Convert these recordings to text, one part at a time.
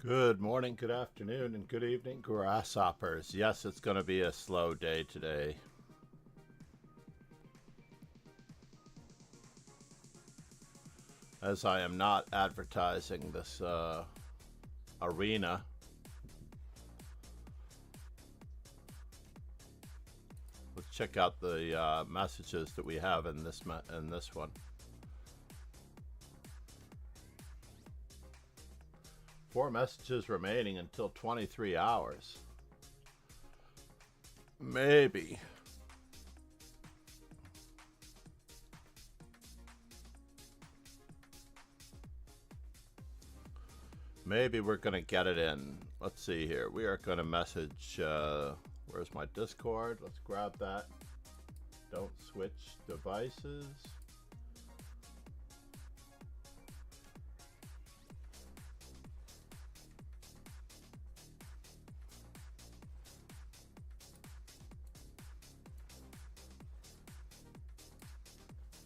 Good morning, good afternoon, and good evening, grasshoppers. Yes, it's going to be a slow day today. As I am not advertising this arena. Let's check out the messages that we have in this one. 4 messages remaining until 23 hours. Maybe. Maybe we're going to get it in. Let's see here. We are going to message, where's my Discord? Let's grab that. Don't switch devices.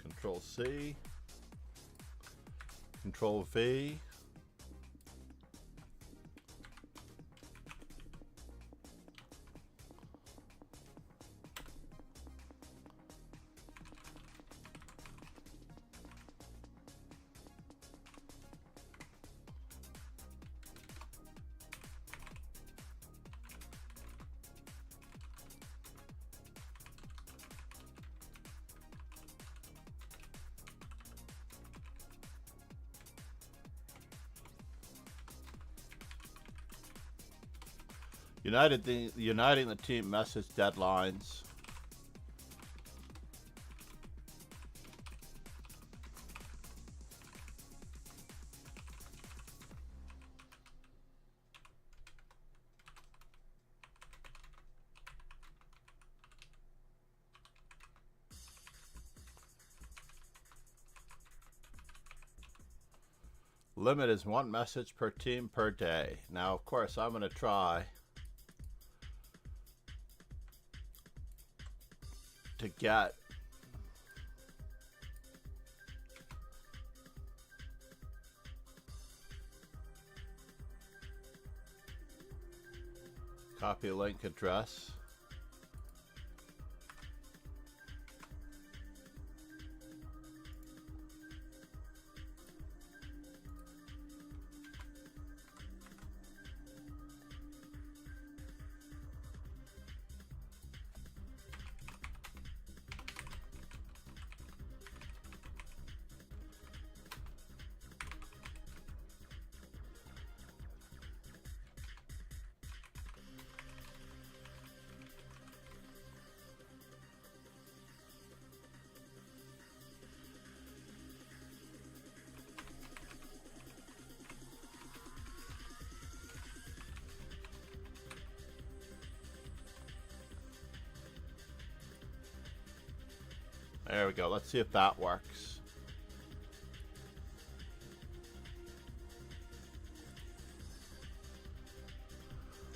Control C. Control V. Uniting the team message deadlines. Limit is 1 message per team per day. Now, of course, I'm going to try to get copy link address. There we go. Let's see if that works.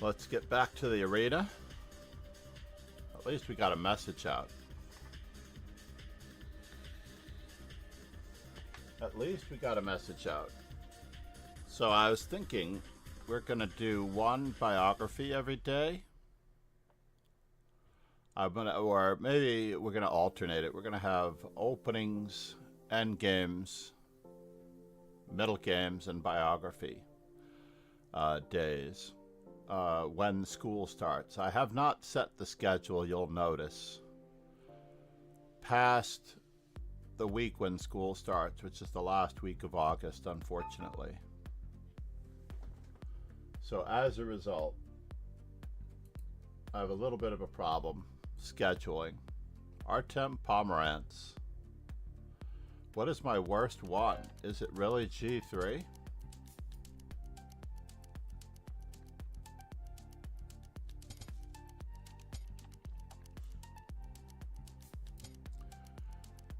Let's get back to the arena. At least we got a message out. At least we got a message out. So I was thinking we're going to do 1 biography every day. Or maybe we're gonna alternate it. We're gonna have openings, end games, middle games, and biography days when school starts. I have not set the schedule, you'll notice, past the week when school starts, which is the last week of August, unfortunately. So as a result, I have a little bit of a problem scheduling. Artem Pomerantz. What is my worst one? Is it really G3?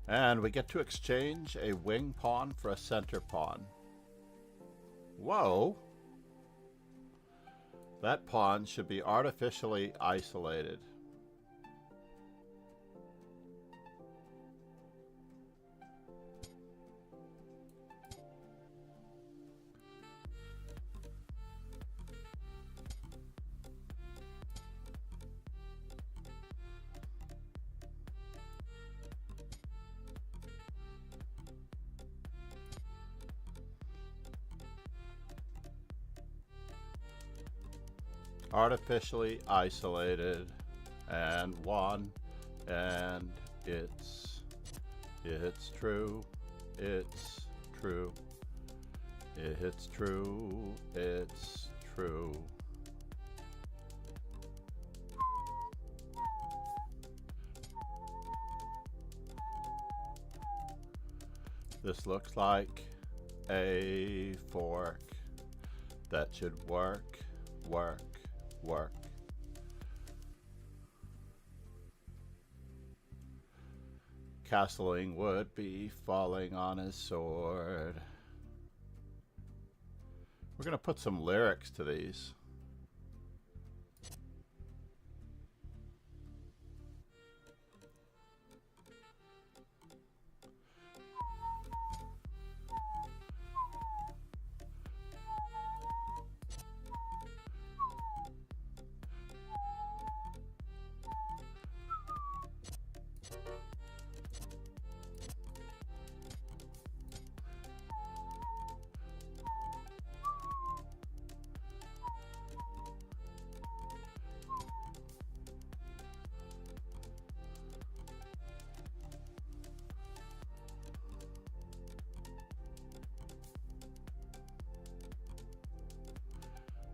And we get to exchange a wing pawn for a center pawn. Whoa! That pawn should be artificially isolated. artificially isolated and won, and it's true, it's true, it's true, it's true. This looks like a fork that should work, work, work. Castling would be falling on his sword. We're going to put some lyrics to these.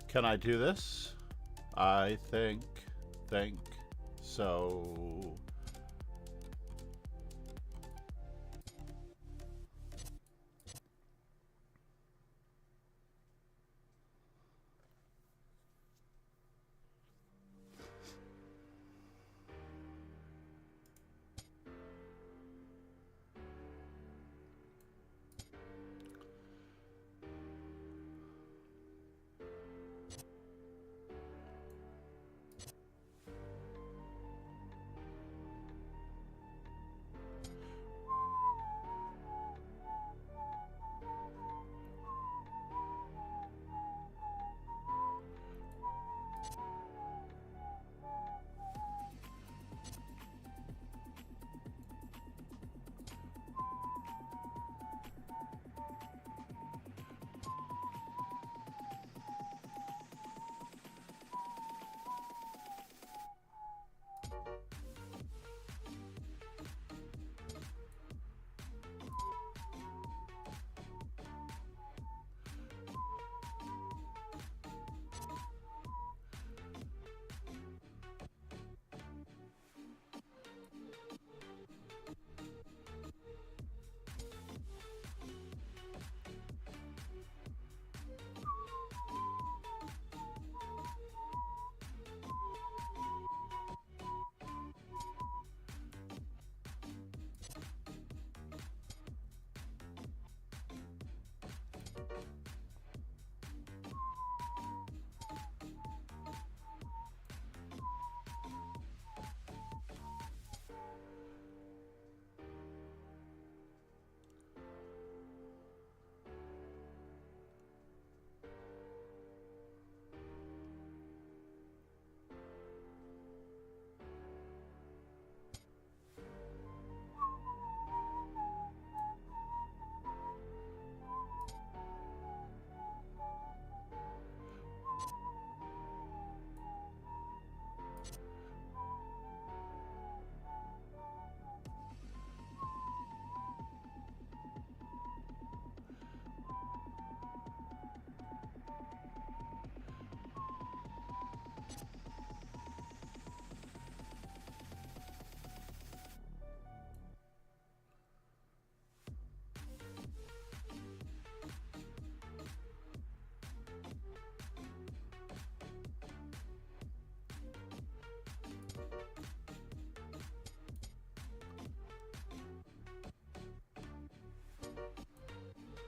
Can I do this? I think so.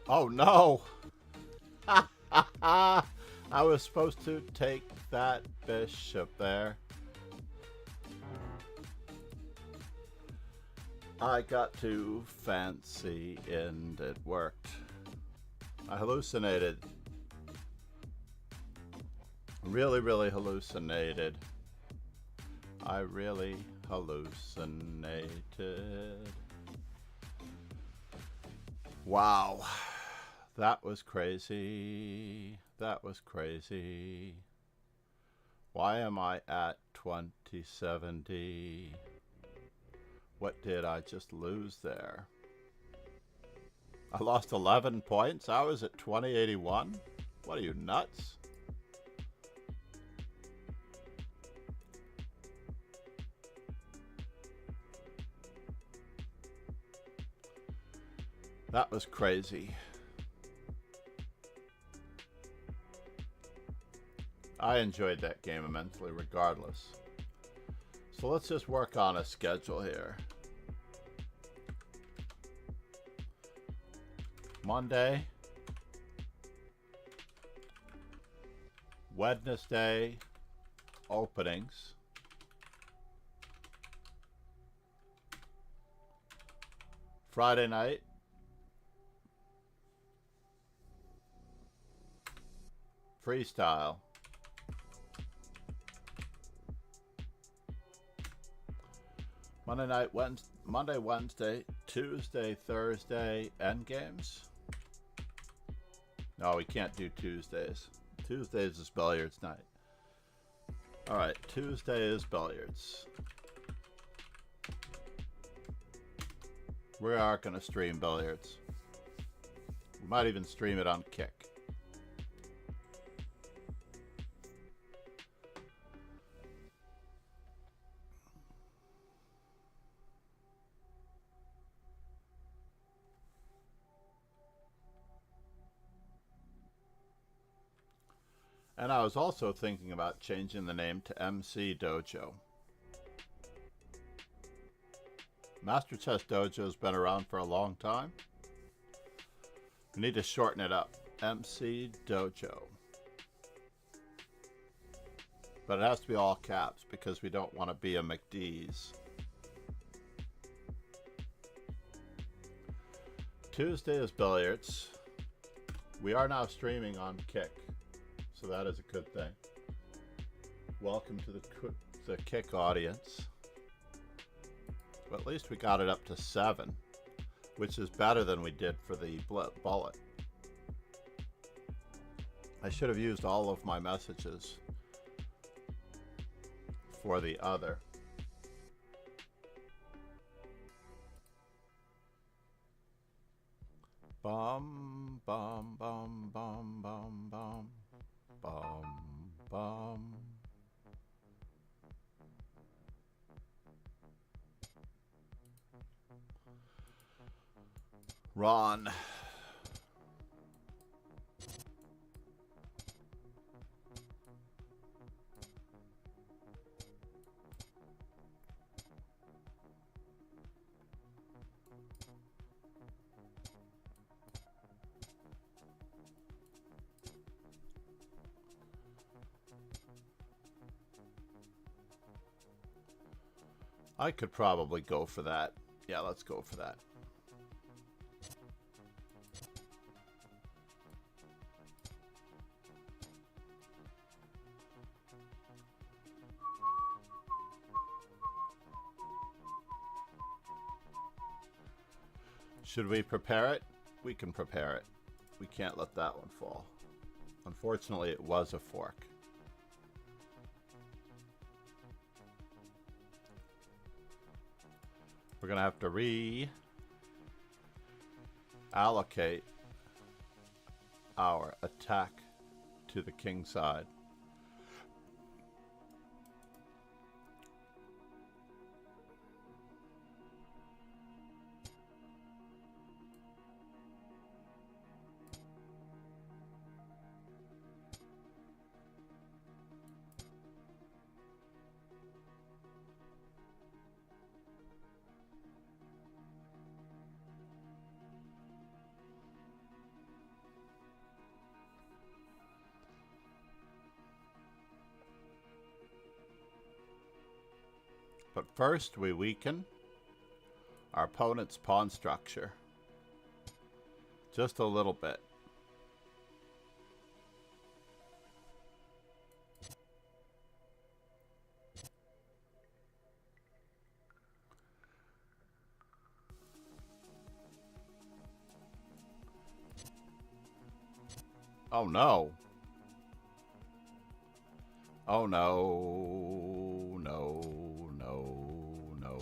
Oh no! I was supposed to take that bishop there. I got too fancy and it worked. I hallucinated. Really hallucinated. I really hallucinated. Wow. That was crazy. That was crazy. Why am I at 2070? What did I just lose there? I lost 11 points. I was at 2081. What are you, nuts? That was crazy. I enjoyed that game immensely regardless. So let's just work on a schedule here. Monday, Wednesday, openings. Friday night, freestyle. Monday, Wednesday, Tuesday, Thursday, endgames. No, we can't do Tuesdays. Tuesdays is billiards night. Alright, Tuesday is billiards. We are going to stream billiards. We might even stream it on Kick. And I was also thinking about changing the name to MC Dojo. Master Chess Dojo's been around for a long time. We need to shorten it up. MC Dojo. But it has to be all caps because we don't want to be a McDee's. Tuesday is billiards. We are now streaming on Kick. So that is a good thing. Welcome to the Kick audience. But at least we got it up to 7, which is better than we did for the bullet. I should have used all of my messages for the other. Bum, bum, bum, bum, bum, bum. Bum, bum. Ron. I could probably go for that. Yeah, let's go for that. Should we prepare it? We can prepare it. We can't let that one fall. Unfortunately, it was a fork. We're going to have to reallocate our attack to the king side. But first, we weaken our opponent's pawn structure. Just a little bit. Oh no. Oh no, no, no, no.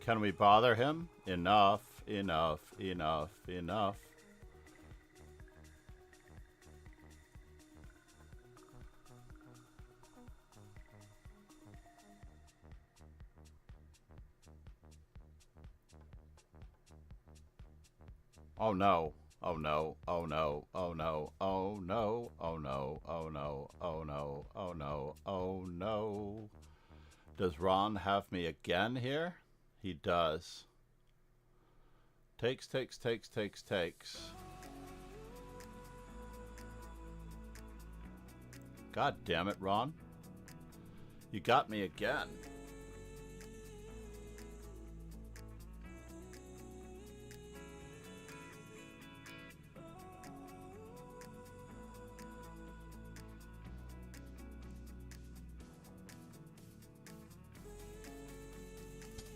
Can we bother him? Enough, enough, enough, enough. Oh no. Oh no. Oh no. Oh no. Oh no. Oh no. Oh no. Oh no. Oh no. Oh no. Does Ron have me again here? He does. Takes, takes, takes, takes, takes. God damn it, Ron. You got me again.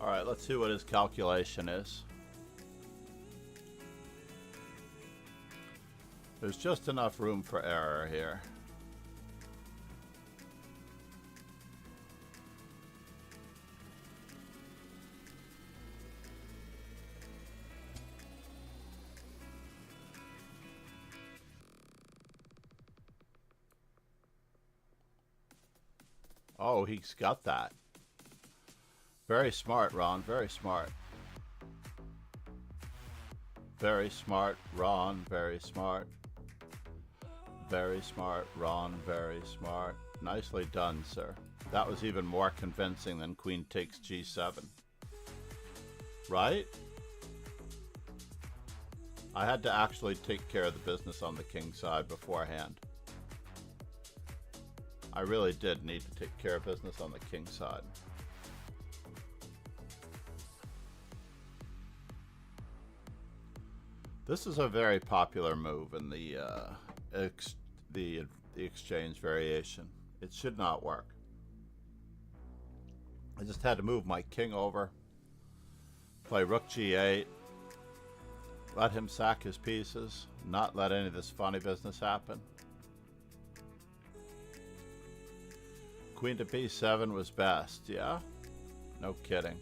Alright, let's see what his calculation is. There's just enough room for error here. Oh, he's got that. Very smart, Ron. Very smart. Very smart, Ron. Very smart. Very smart, Ron. Very smart. Nicely done, sir. That was even more convincing than Queen takes G7. Right? I had to actually take care of the business on the king side beforehand. I really did need to take care of business on the king side. This is a very popular move in the exchange variation. It should not work. I just had to move my king over, play rook g8, let him sack his pieces, not let any of this funny business happen. Queen to b7 was best, yeah? No kidding.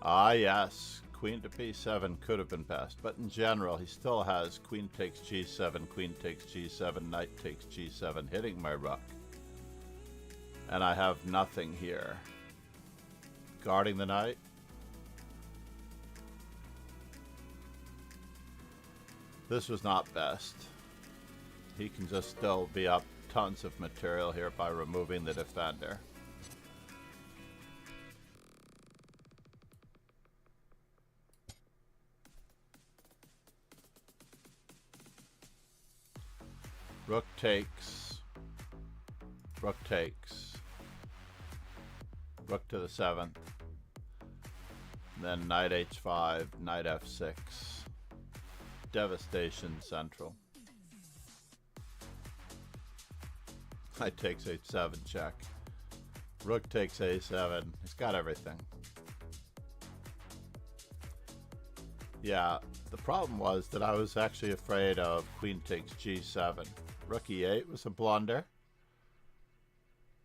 Ah, yes. Queen to b7 could have been best, but in general, he still has queen takes g7, queen takes g7, knight takes g7, hitting my rook. And I have nothing here. Guarding the knight. This was not best. He can just still be up tons of material here by removing the defender. Rook takes, rook takes, rook to the 7th, then knight h5, knight f6, devastation central. Knight takes h7 check, rook takes a7, he's got everything. Yeah, the problem was that I was actually afraid of queen takes g7. Rook e8 was a blunder.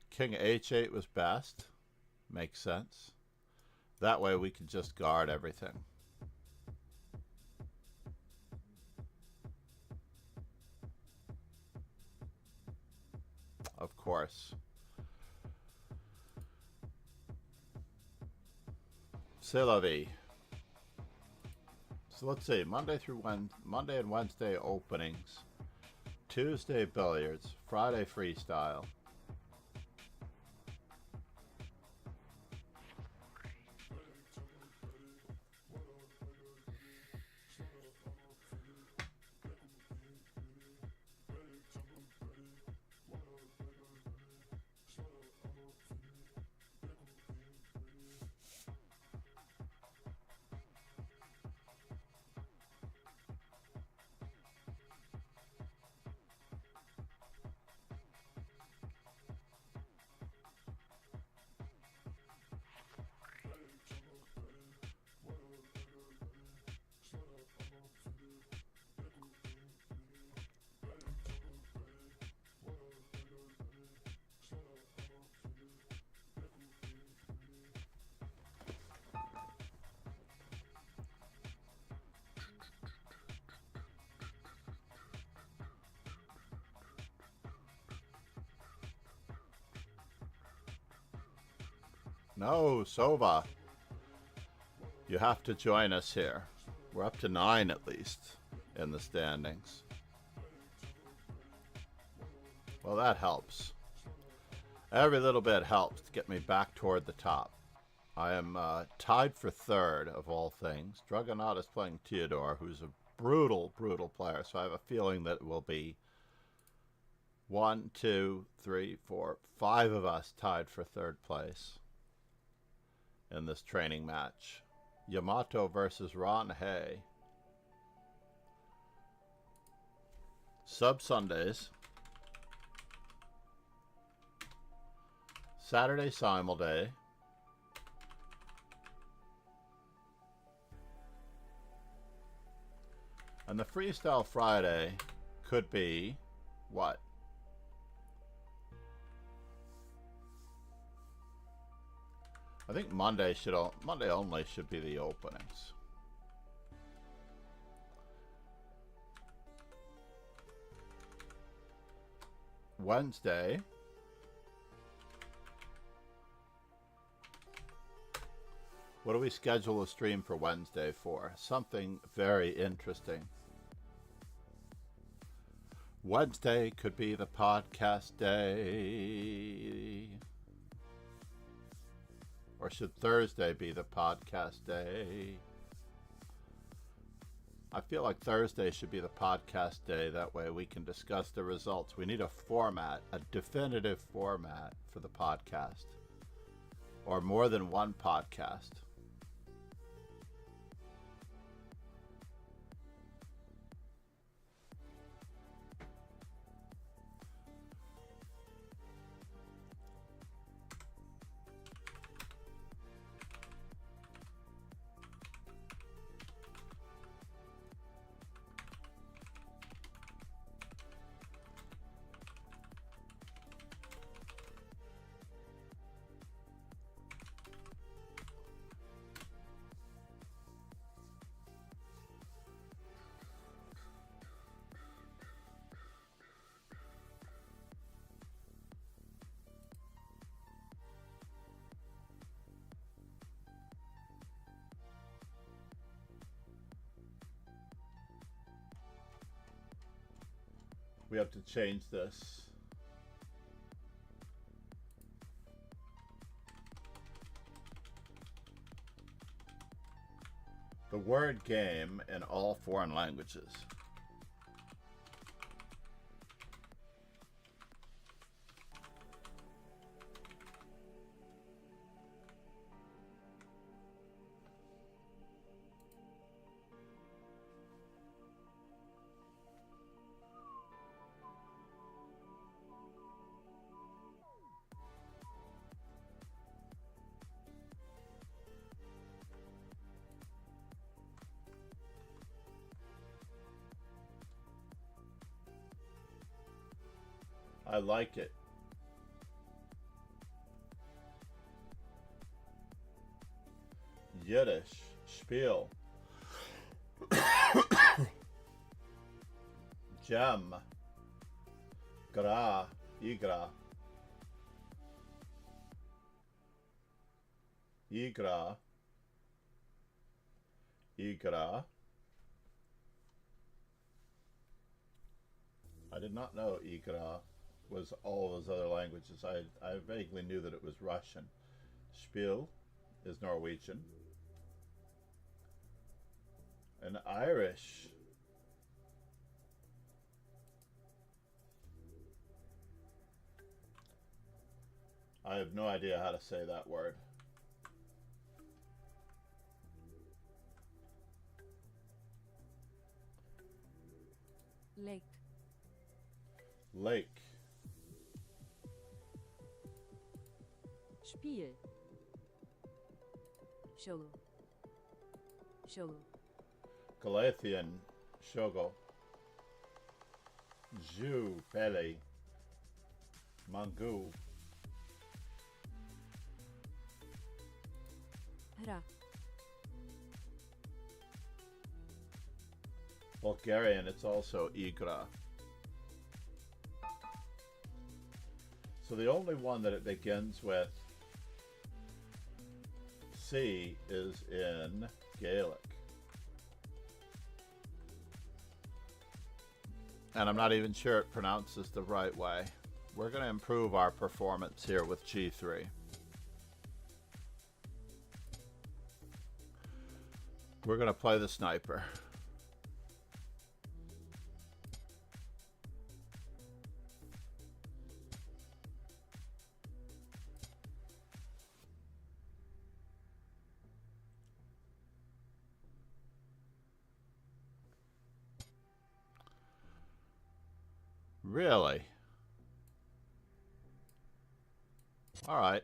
King h8 was best. Makes sense. That way we can just guard everything. Of course. C'est la vie. So let's see, Monday and Wednesday openings, Tuesday billiards, Friday freestyle. No, Sova. You have to join us here. We're up to 9 at least in the standings. Well, that helps. Every little bit helps to get me back toward the top. I am tied for 3rd of all things. Dragonot is playing Theodore, who's a brutal, brutal player. So I have a feeling that it will be 1, 2, 3, 4, 5 of us tied for 3rd place in this training match. Yamato versus Ron Hay. Sub Sundays. Saturday simul day. And the freestyle Friday could be what? I think Monday only should be the openings. Wednesday. What do we schedule a stream for Wednesday for? Something very interesting. Wednesday could be the podcast day. Or should Thursday be the podcast day? I feel like Thursday should be the podcast day. That way we can discuss the results. We need a format, a definitive format for the podcast. Or more than one podcast. We have to change this. The word game in all foreign languages. I like it. Yiddish, Spiel. Gem. Gra, Igra. Igra. Igra. I did not know Igra was all those other languages. I vaguely knew that it was Russian. Spiel is Norwegian. And Irish. I have no idea how to say that word. Lake. Lake. Spiel. Shogo. Shogo. Galatian. Shogo. Jew. Pele. Mangu. Hra. Bulgarian, it's also Igra. So the only one that it begins with C is in Gaelic. And I'm not even sure it pronounces the right way. We're going to improve our performance here with G3. We're going to play the sniper. Really? All right.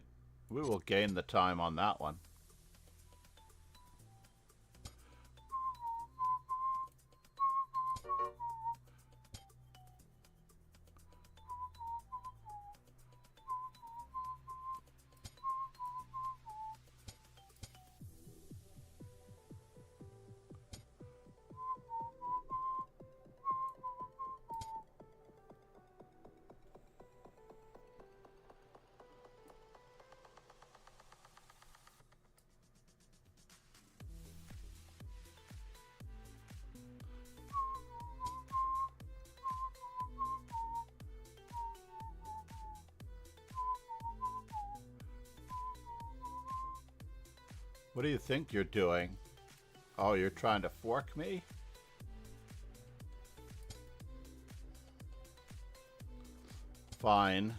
We will gain the time on that one. What do you think you're doing? Oh, you're trying to fork me? Fine.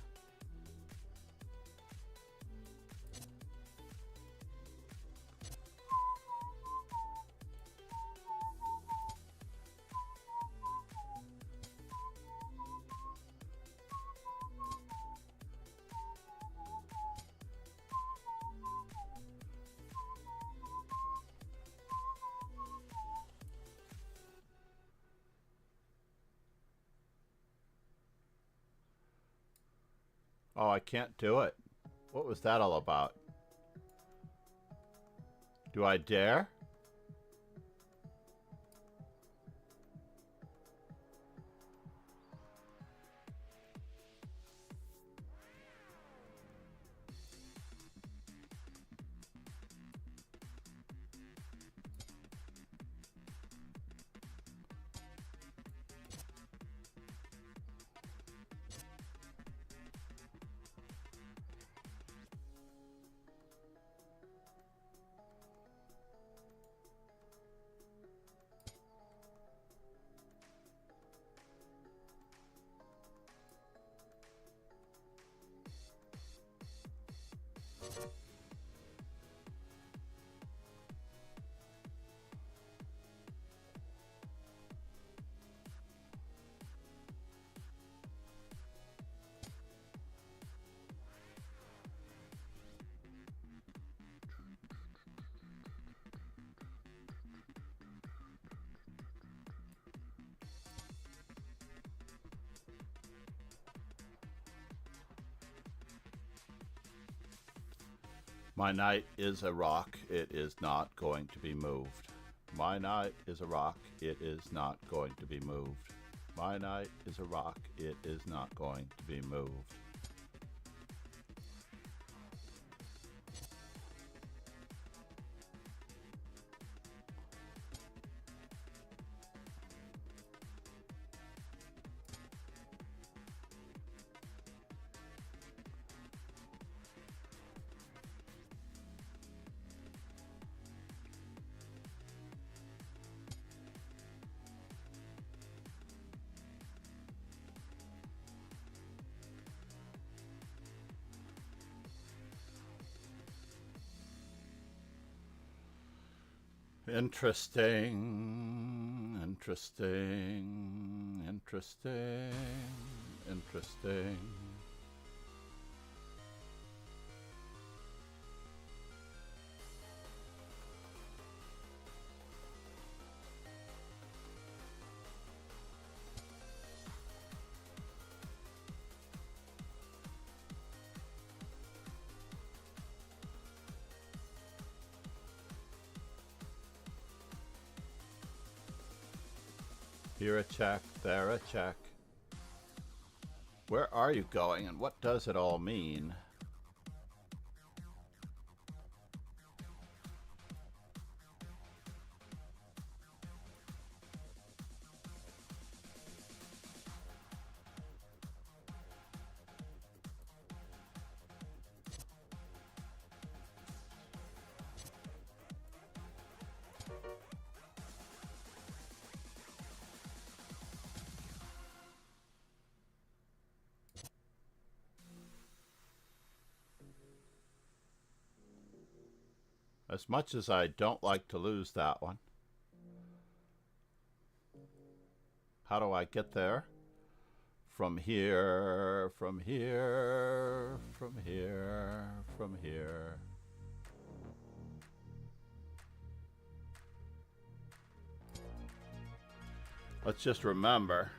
Oh, I can't do it. What was that all about? Do I dare? My knight is a rock. It is not going to be moved. My knight is a rock. It is not going to be moved. My knight is a rock. It is not going to be moved. Interesting, interesting, interesting, interesting. Here a check, there a check. Where are you going and what does it all mean? As much as I don't like to lose that one. How do I get there? From here, from here, from here, from here. Let's just remember.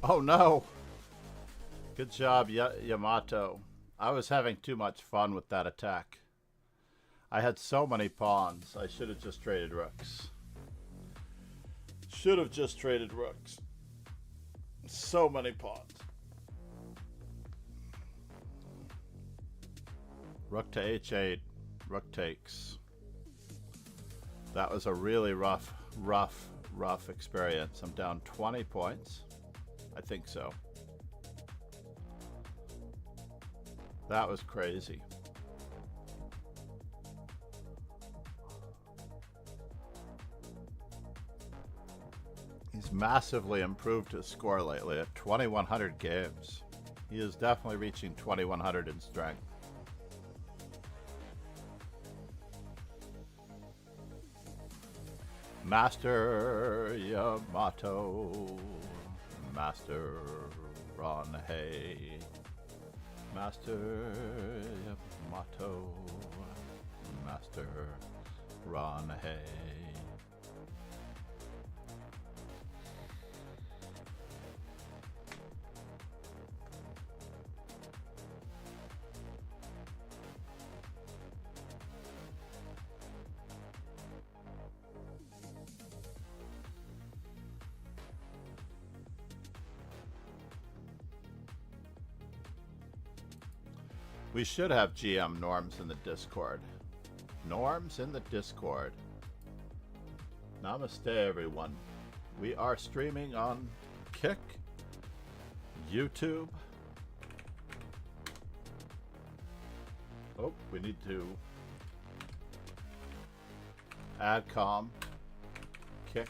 Oh no! Good job, Yamato. I was having too much fun with that attack. I had so many pawns. I should have just traded rooks. Should have just traded rooks. So many pawns. Rook to h8. Rook takes. That was a really rough experience. I'm down 20 points. I think so. That was crazy. He's massively improved his score lately at 2,100 games. He is definitely reaching 2,100 in strength. Master Yamato, Master Ron Hay, Master Yamato, Master Ron Hay. We should have GM norms in the Discord. Norms in the Discord. Namaste, everyone. We are streaming on Kick, YouTube. Oh, we need to AdCom, Kick.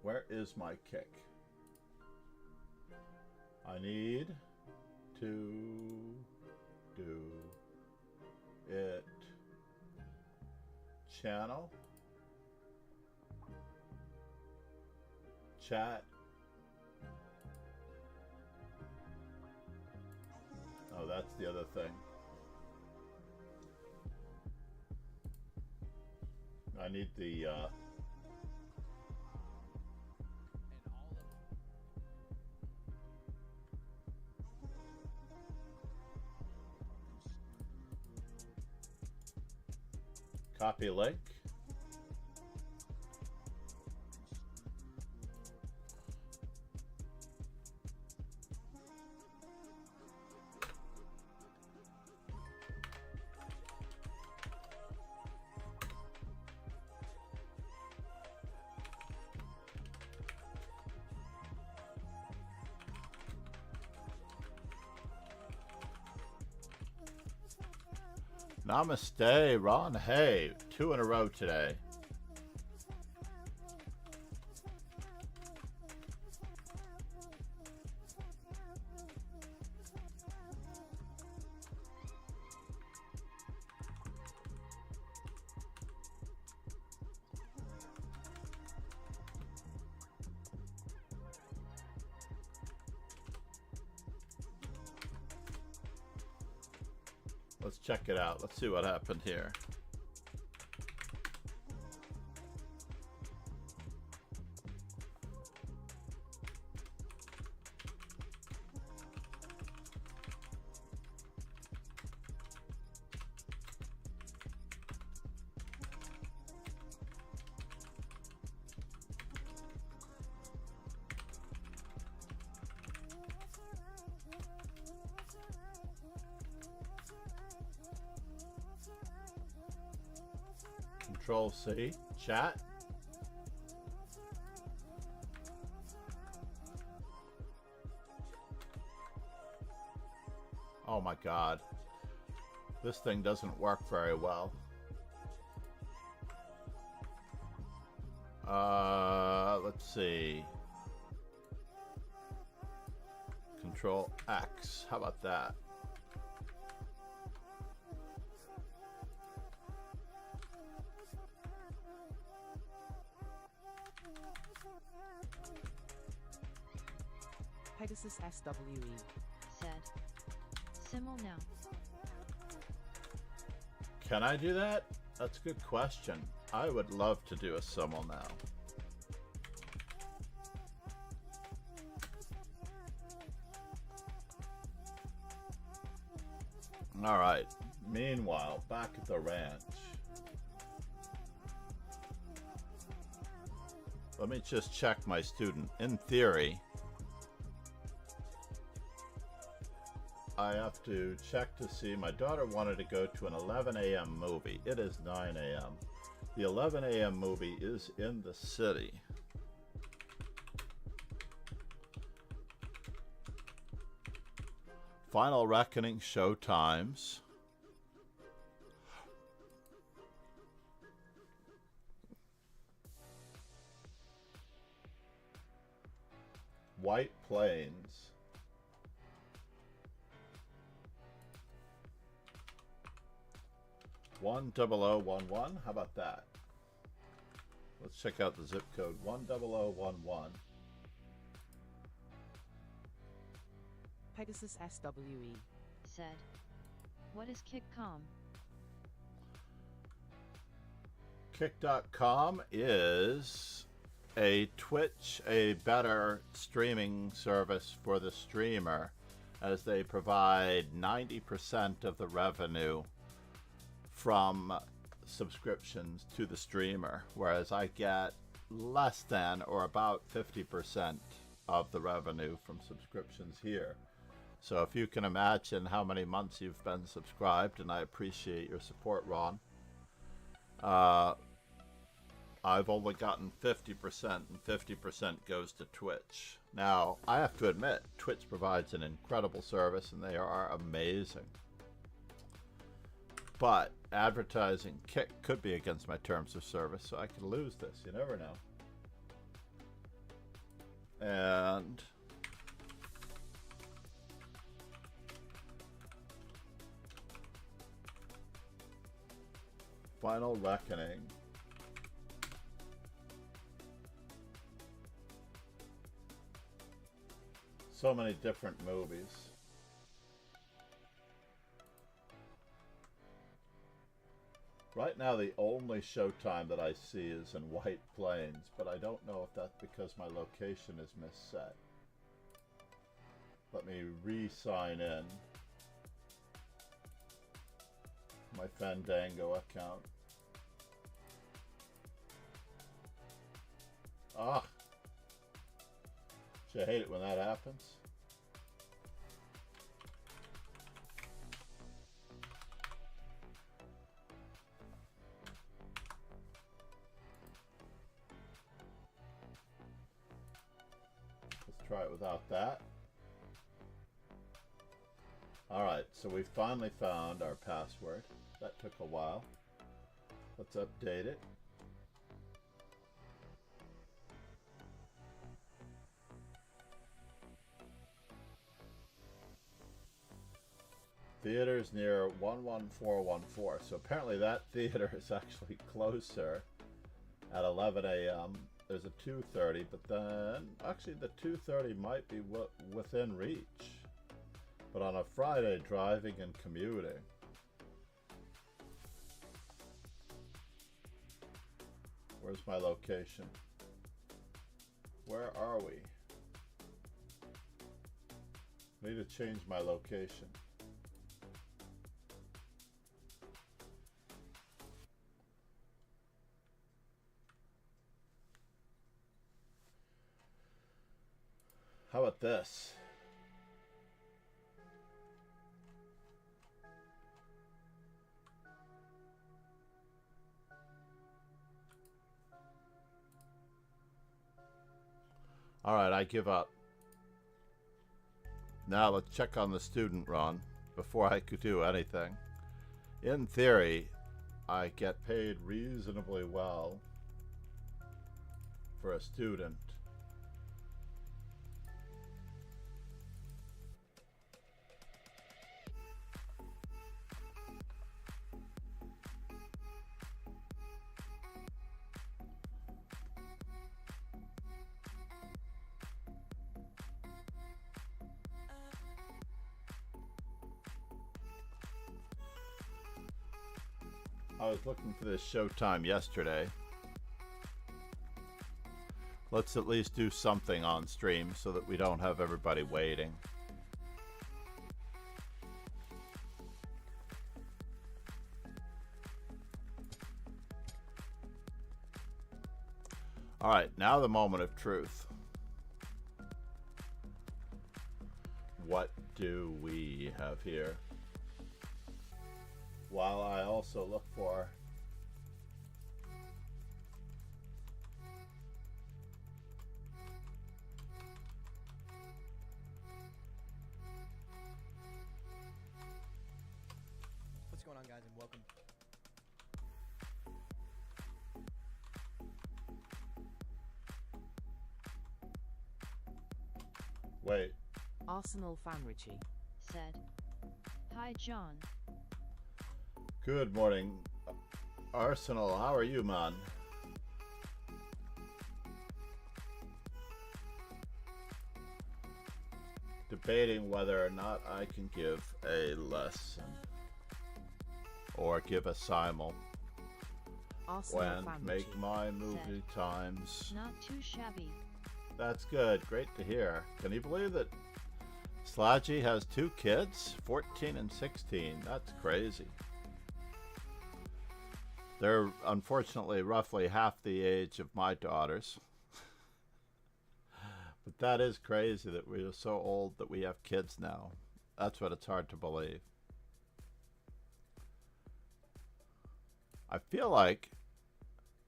Where is my kick? I need to do it. Channel. Chat. Oh, that's the other thing. I need the copy link. Namaste, Ron. Hey, 2 in a row today. Let's check it out. Let's see what happened here. Control C, chat. Oh my God. This thing doesn't work very well. Let's see. Control X. How about that? Pegasus SWE said. Simul now. Can I do that? That's a good question. I would love to do a simul now. All right. Meanwhile, back at the ranch. Let me just check my student. In theory, I have to check to see. My daughter wanted to go to an 11 a.m. movie. It is 9 a.m. The 11 a.m. movie is in the city. Final Reckoning show times. White Plains. One 10011. How about that? Let's check out the zip code 10011. Pegasus SWE said, "What is Kick.com?" Kick.com is a Twitch, a better streaming service for the streamer, as they provide 90% of the revenue from subscriptions to the streamer, whereas I get less than or about 50% of the revenue from subscriptions here. So if you can imagine how many months you've been subscribed, and I appreciate your support, Ron, I've only gotten 50%, and 50% goes to Twitch. Now, I have to admit, Twitch provides an incredible service, and they are amazing. But advertising Kick could be against my terms of service, so I could lose this. You never know. And Final Reckoning. So many different movies. Right now, the only showtime that I see is in White Plains, but I don't know if that's because my location is misset. Let me re-sign in. My Fandango account. Ah! I hate it when that happens. Let's try it without that. Alright, so we finally found our password. That took a while. Let's update it. Theaters near 11414. So apparently that theater is actually closer at 11 a.m. There's a 2:30, but then actually the 2:30 might be within reach. But on a Friday, driving and commuting. Where's my location? Where are we? I need to change my location. How about this? All right, I give up. Now let's check on the student run before I could do anything. In theory, I get paid reasonably well for a student. I was looking for this showtime yesterday. Let's at least do something on stream so that we don't have everybody waiting. All right, now the moment of truth. what do we have here? While I also look for What's going on, guys, and welcome. wait, Arsenal fan Richie. Said. Hi John. good morning, Arsenal. How are you, man? Debating whether or not I can give a lesson or give a simul Arsenal when fan make Richie. my movie times. Not too shabby. That's good. Great to hear. Can you believe that Sludgy has 2 kids? 14 and 16. That's crazy. They're unfortunately roughly half the age of my daughters. But that is crazy that we are so old that we have kids now. That's what it's hard to believe. I feel like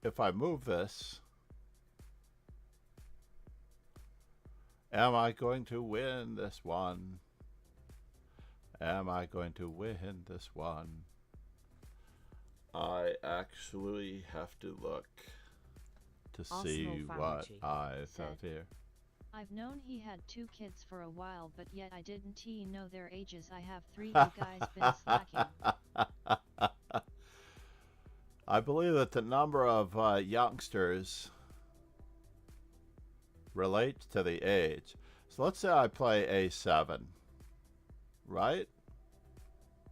if I move this, am I going to win this one? Am I going to win this one? I actually have to look to see Arsenal fan what Richie I said. have here. I've known he had 2 kids for a while, but yet I didn't know their ages. I have 3. You guys been slacking. I believe that the number of youngsters relates to the age. So let's say I play A7, right?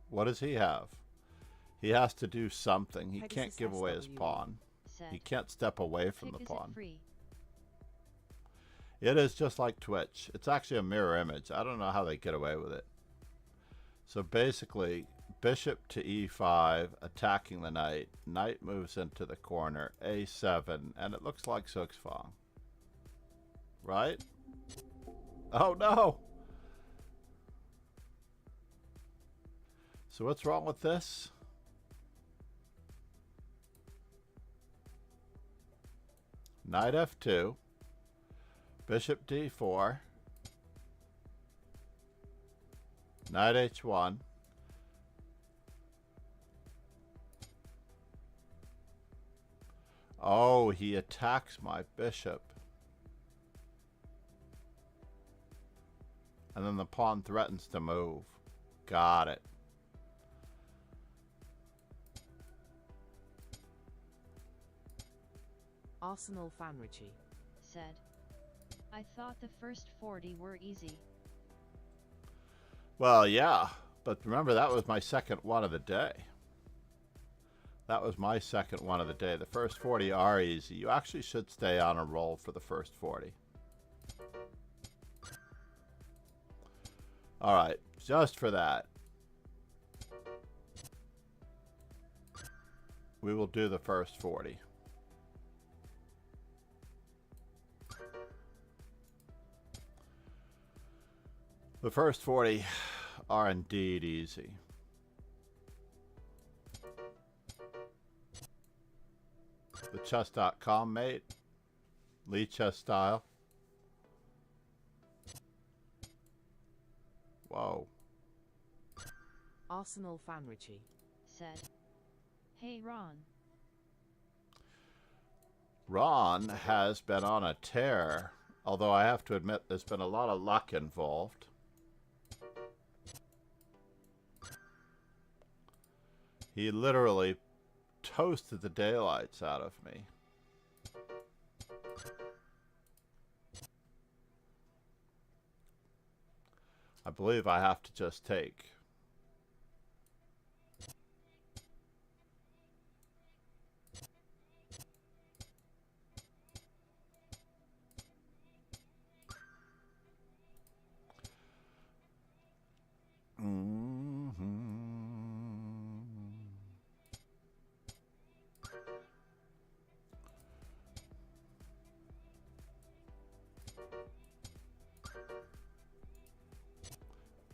What does he have? He has to do something. He Pegasus can't give away his SW. pawn. Said. He can't step away from Pick the is pawn. it free? It is just like Twitch. It's actually a mirror image. I don't know how they get away with it. So basically, bishop to e5, attacking the knight. Knight moves into the corner, a7, and it looks like Suksfang. Right? Oh no! So what's wrong with this? Knight f2, bishop d4, knight h1, oh, he attacks my bishop. And then the pawn threatens to move. Got it. Arsenal fan Richie. Said. I thought the first 40 were easy. Well, yeah, but remember that was my second one of the day. That was my second one of the day. The first 40 are easy. You actually should stay on a roll for the first 40. All right, just for that, we will do the first 40. The first 40 are indeed easy. The chess.com mate, Lee Chess style. Whoa. Arsenal fan Richie. Said. Hey Ron. Ron has been on a tear, although I have to admit there's been a lot of luck involved. He literally toasted the daylights out of me. I believe I have to just take.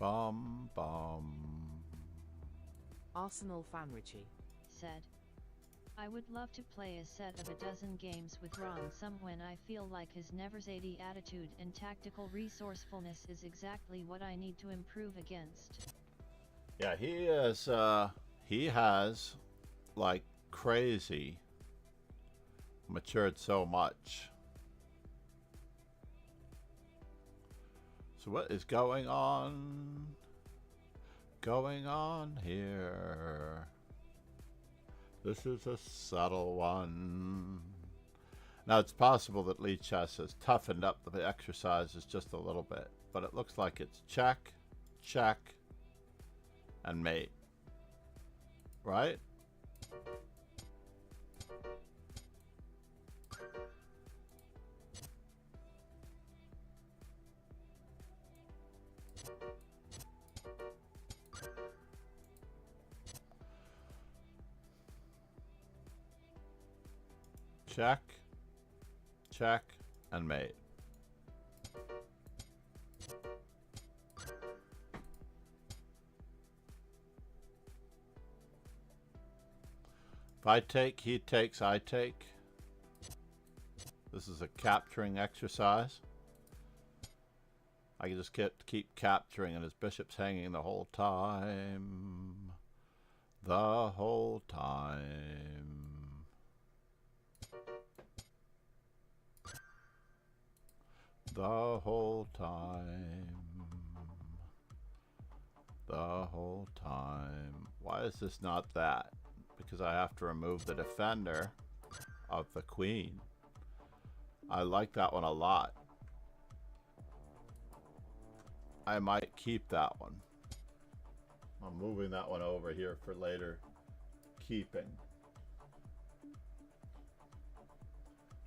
Bum bum. Arsenal Fanrichi. Said. I would love to play a set of a dozen games with Ron when I feel like his never 80 attitude and tactical resourcefulness is exactly what I need to improve against. Yeah, he has, like crazy, matured so much. So what is going on? Going on here? This is a subtle one. Now it's possible that Lee Chess has toughened up the exercises just a little bit, but it looks like it's check, check, and mate. Right? Check, check, and mate. If I take, he takes, I take. This is a capturing exercise. I can just keep capturing, and his bishop's hanging the whole time. The whole time. The whole time. The whole time. Why is this not that? Because I have to remove the defender of the queen. I like that one a lot. I might keep that one. I'm moving that one over here for later keeping.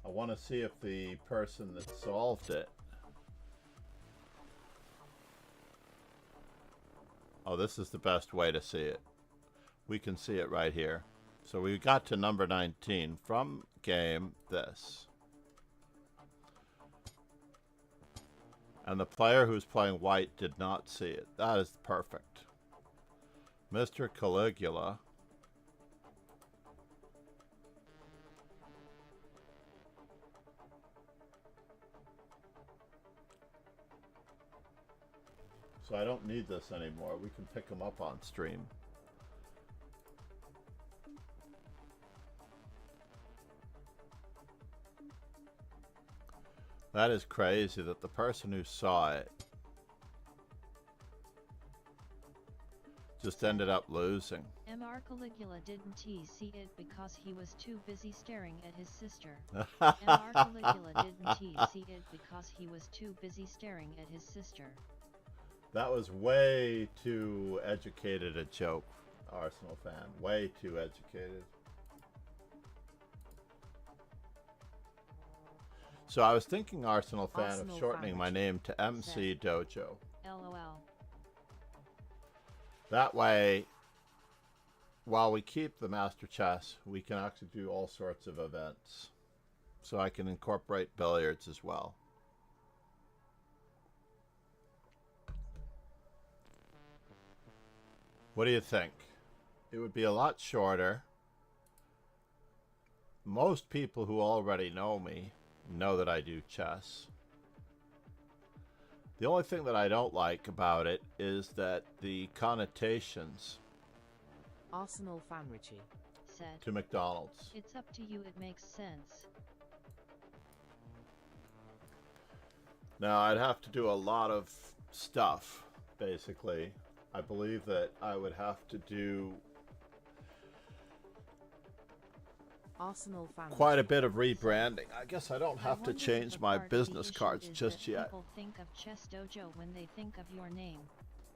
I want to see if the person that solved it. Oh, this is the best way to see it. We can see it right here. So we got to number 19 from game this. And the player who's playing white did not see it. That is perfect. Mr. Caligula. So I don't need this anymore. We can pick them up on stream. That is crazy that the person who saw it just ended up losing. Mr. Caligula didn't see it because he was too busy staring at his sister. Mr. Caligula didn't see it because he was too busy staring at his sister. That was way too educated a joke, Arsenal fan. Way too educated. So I was thinking, Arsenal fan, Arsenal of shortening my name to MC Dojo. LOL. That way, while we keep the Master Chess, we can actually do all sorts of events. So I can incorporate billiards as well. What do you think? It would be a lot shorter. Most people who already know me know that I do chess. The only thing that I don't like about it is that the connotations Arsenal Fanrichi. Said. to McDonald's. It's up to you, it makes sense. Now, I'd have to do a lot of stuff, basically. I believe that I would have to do Arsenal Fanrichi. quite a bit of rebranding. I guess I don't I have to wonder if change a my part of the business issue cards is just that yet. People think of Chess Dojo when they think of your name.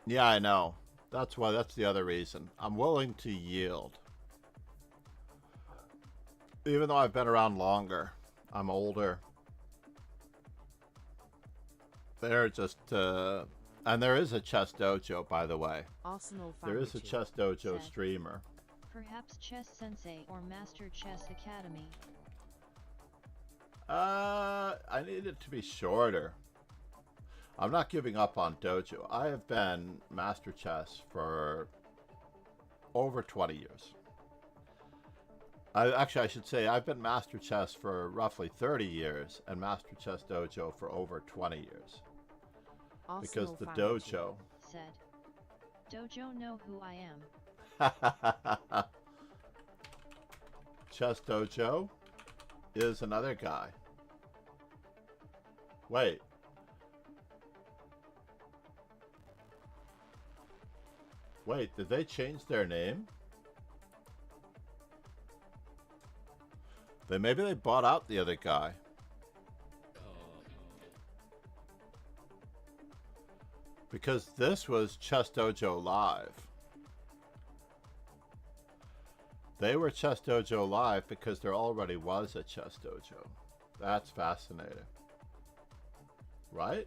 Yeah, I know. That's the other reason. I'm willing to yield. Even though I've been around longer, I'm older. They're just, and there is a Chess Dojo, by the way. Arsenal Fanrichi. There is a Chess Dojo Said. streamer. Perhaps Chess Sensei or Master Chess Academy. I need it to be shorter. I'm not giving up on dojo. I have been Master Chess for over 20 years. Actually, I should say I've been Master Chess for roughly 30 years and Master Chess Dojo for over 20 years. Because the dojo... Said. Dojo know who I am. Chess Dojo is another guy. Wait. Wait, did they change their name? Maybe they bought out the other guy. Because this was Chess Dojo Live. They were Chess Dojo Live because there already was a Chess Dojo. That's fascinating. Right?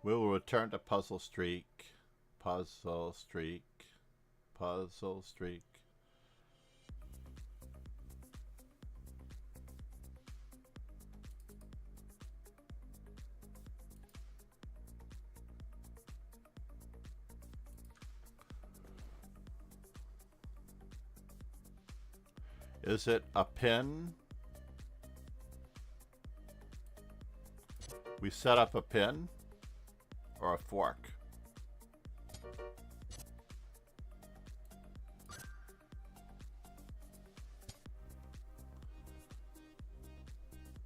We will return to Puzzle Streak. Puzzle Streak. Puzzle Streak. Is it a pin? We set up a pin or a fork?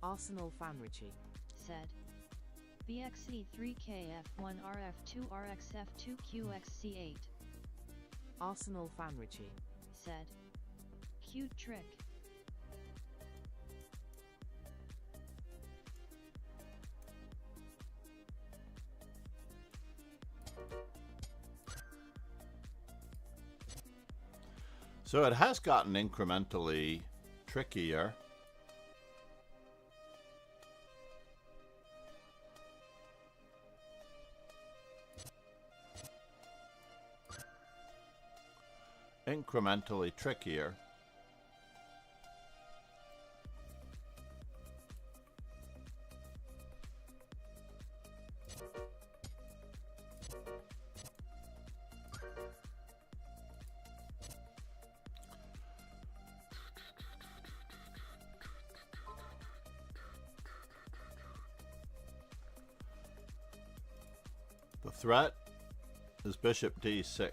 Arsenal fan Richie. Said. BXC3KF1 RF2 RXF2 QXC8. Arsenal fan Richie. Said. Cute trick. So it has gotten incrementally trickier. Incrementally trickier. The threat is Bishop D6.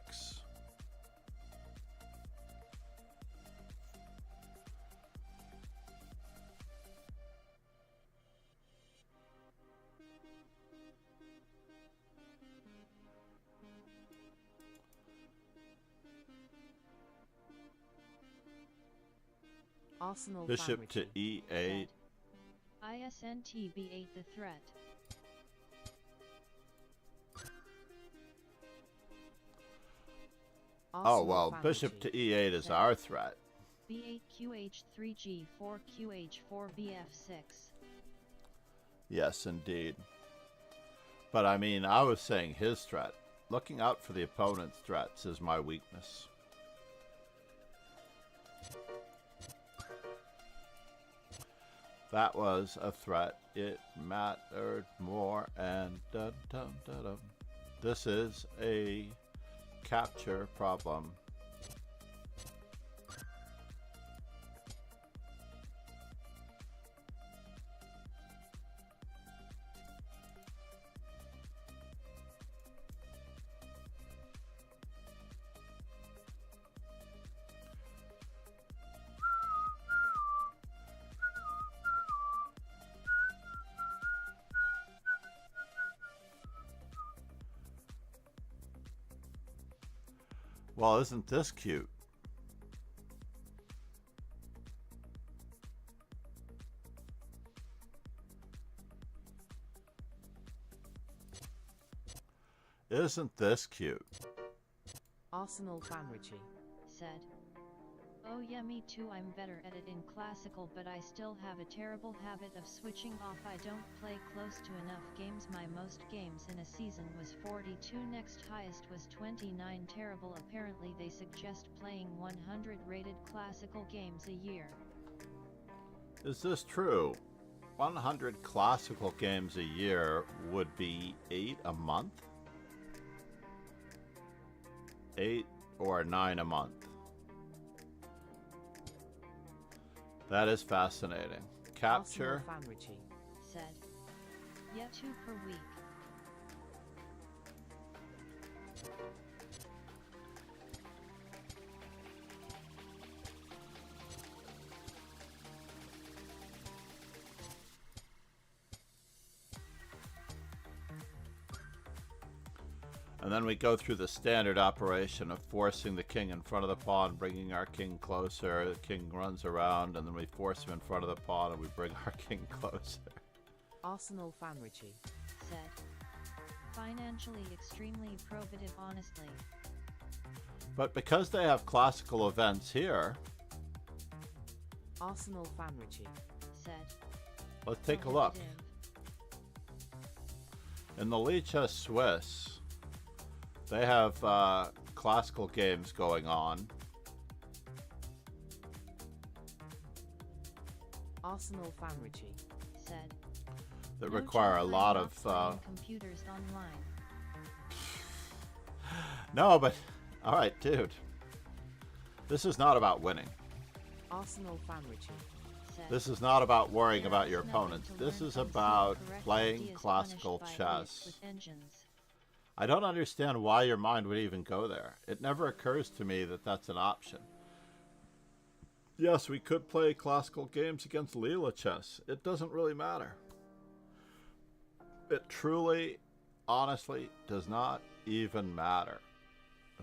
Arsenal Bishop to fan E8. ISNT B8 the threat. Oh, well, Bishop to E8 is our threat. B8 QH3 G4 QH4 BF6. Yes, indeed. But I mean, I was saying his threat. Looking out for the opponent's threats is my weakness. That was a threat. It mattered more and dun dun dun dun. This is a capture problem. Well, isn't this cute? Isn't this cute? Arsenal fan Richie. Said. Oh yeah, me too. I'm better at it in classical, but I still have a terrible habit of switching off. I don't play close to enough games. My most games in a season was 42, next highest was 29. Terrible. Apparently they suggest playing 100 rated classical games a year. Is this true? 100 classical games a year would be 8 a month? 8 or 9 a month. That is fascinating. Capture. Arsenal fan Richie. Said. Yeah, 2 per week. And then we go through the standard operation of forcing the king in front of the pawn, bringing our king closer. The king runs around, and then we force him in front of the pawn, and we bring our king closer. Arsenal fan Richie. Said. Financially extremely prohibitive, honestly. But because they have classical events here, Arsenal fan Richie. Said. let's take a look. Prohibitive. In the Liga Swiss, they have classical games going on. Arsenal fan Richie. Said. That No require a chance, lot I'm of not playing computers online. no, but all right, dude, this is not about winning. Arsenal fan Richie. Said. This is not about worrying There about is your nothing opponents. to This learn is from about seeing correct playing ideas classical punished by idiots chess. with engines. I don't understand why your mind would even go there. It never occurs to me that that's an option. Yes, we could play classical games against Leela chess. It doesn't really matter. It truly, honestly, does not even matter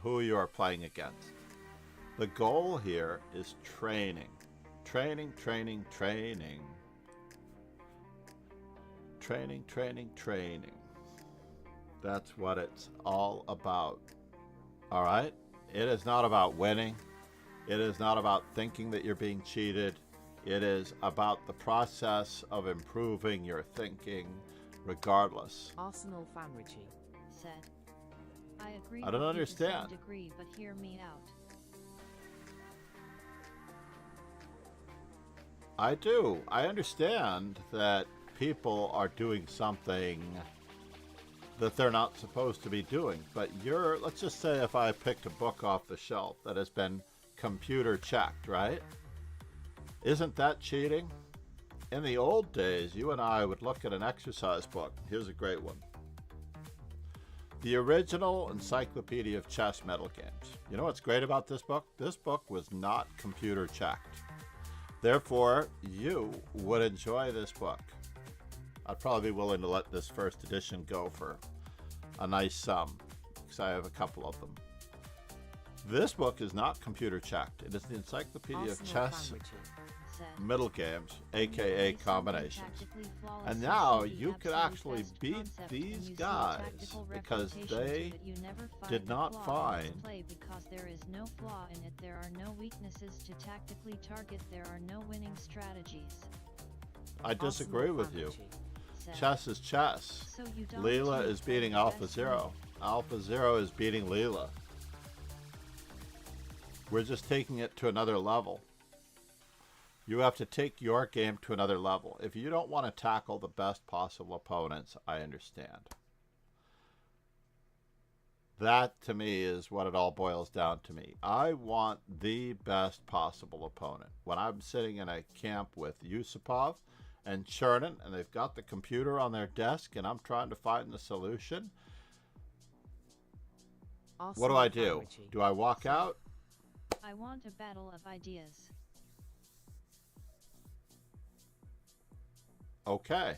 who you are playing against. The goal here is training. Training, training, training. Training, training, training. That's what it's all about. All right? It is not about winning. It is not about thinking that you're being cheated. It is about the process of improving your thinking regardless. Arsenal fan Richie. Said. I agree I don't with you to some understand. degree, but hear me out. I do. I understand that people are doing something that they're not supposed to be doing. But let's just say if I picked a book off the shelf that has been computer checked, right? Isn't that cheating? In the old days, you and I would look at an exercise book. Here's a great one. The original Encyclopedia of Chess Medal Games. You know what's great about this book? This book was not computer checked. Therefore, you would enjoy this book. I'd probably be willing to let this first edition go for a nice sum, because I have a couple of them. This book is not computer checked. It is the Encyclopedia of Arsenal Chess fan Richie. Said. Middle Games, aka Something combinations. tactically flawless And is now the you could absolute actually best beat concept, these and you see a guys tactical because replication they to it. You never find did the not flaw in its find- play because there is no flaw in it. There are no weaknesses to tactically target. There are no winning strategies. I disagree Arsenal with fan you. Richie. Said. Chess is chess. So you don't Leela choose is beating the Alpha best Zero. move. Alpha Zero is beating Leela. We're just taking it to another level. You have to take your game to another level. If you don't want to tackle the best possible opponents, I understand. That, to me, is what it all boils down to me. I want the best possible opponent. When I'm sitting in a camp with Yusupov and Chernin, and they've got the computer on their desk, and I'm trying to find the solution, what do Arsenal I fan do? Richie. Do I walk out? I want a battle of ideas. Okay.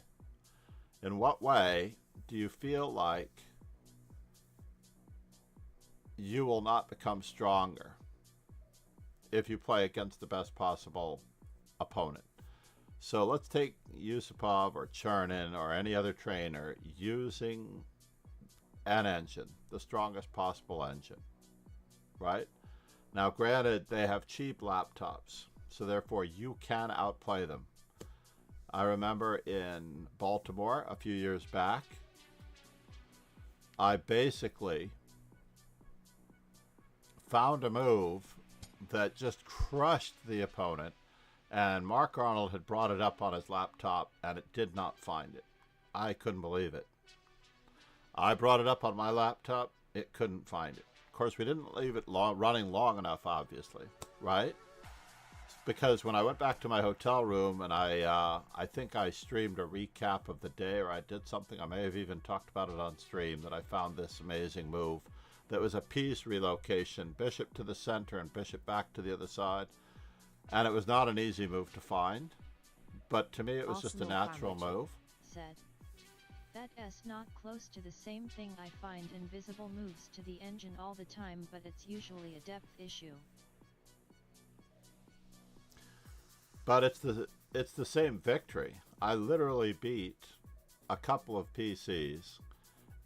In what way do you feel like you will not become stronger if you play against the best possible opponent? So let's take Yusupov or Chernin or any other trainer using an engine, the strongest possible engine, right? Now, granted, they have cheap laptops, so therefore you can outplay them. I remember in Baltimore a few years back, I basically found a move that just crushed the opponent, and Mark Arnold had brought it up on his laptop, and it did not find it. I couldn't believe it. I brought it up on my laptop, it couldn't find it. Of course, we didn't leave it running long enough, obviously, right? Because when I went back to my hotel room and I think I streamed a recap of the day, or I did something, I may have even talked about it on stream, that I found this amazing move that was a piece relocation, bishop to the center and bishop back to the other side. And it was not an easy move to find, but to me it was just a natural move. Said. That's not close to the same thing. I find invisible moves to the engine all the time, but it's usually a depth issue. But it's the same victory. I literally beat a couple of PCs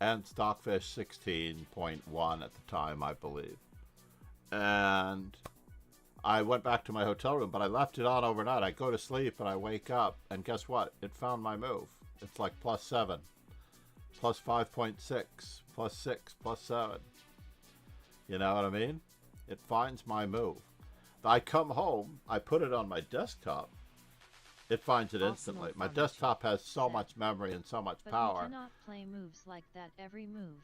and Stockfish 16.1 at the time, I believe. And I went back to my hotel room, but I left it on overnight. I go to sleep and I wake up, and guess what? It found my move. It's like +7, +5.6, +6, +7. You know what I mean? It finds my move. I come home, I put it on my desktop, it finds it instantly. My desktop has so much memory and so much power. But you cannot play moves like that every move.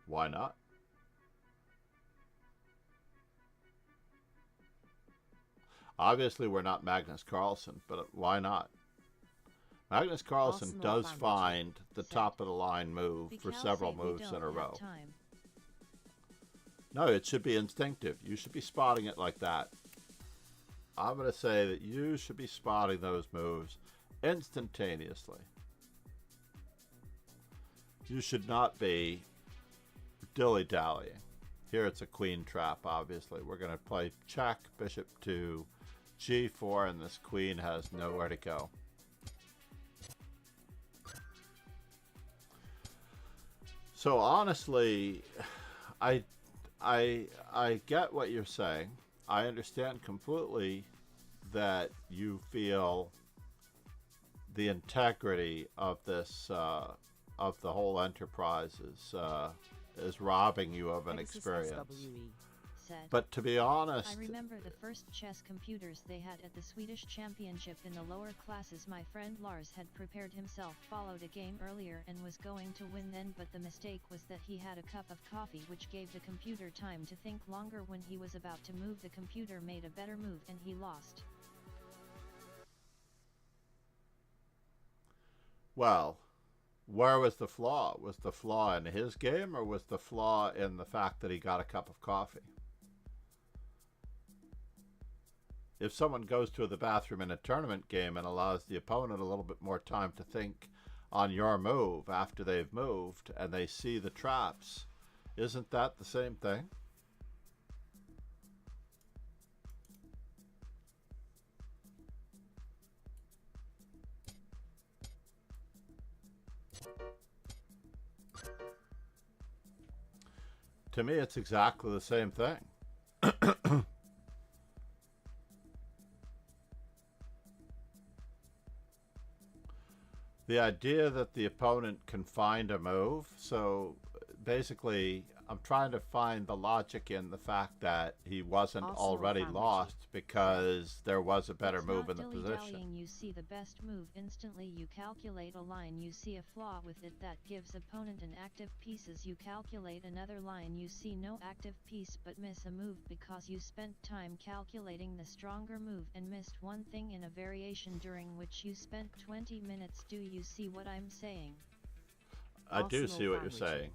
Why not? Obviously, we're not Magnus Carlsen, but why not? Magnus Carlsen does find the top of the line move for several moves in a row. No, it should be instinctive. You should be spotting it like that. I'm going to say that you should be spotting those moves instantaneously. You should not be dilly-dallying. Here it's a queen trap, obviously. We're going to play check, bishop to g4, and this queen has nowhere to go. So honestly, I get what you're saying. I understand completely that you feel the integrity of this of the whole enterprise is robbing you of an experience. But to be honest, I remember the first chess computers they had at the Swedish Championship in the lower classes. My friend Lars had prepared himself, followed a game earlier and was going to win then, but the mistake was that he had a cup of coffee, which gave the computer time to think longer. When he was about to move, the computer made a better move and he lost. well, where was the flaw? Was the flaw in his game, or was the flaw in the fact that he got a cup of coffee? If someone goes to the bathroom in a tournament game and allows the opponent a little bit more time to think on your move after they've moved and they see the traps, isn't that the same thing? To me, it's exactly the same thing. The idea that the opponent can find a move, so basically I'm trying to find the logic in the fact that he wasn't already lost because there was a better move in the position. You see the best move instantly, you calculate a line, you see a flaw with it that gives opponent an active pieces, you calculate another line, you see no active piece but miss a move because you spent time calculating the stronger move and missed one thing in a variation during which you spent 20 minutes. Do you see what I'm saying? I do see what you're saying.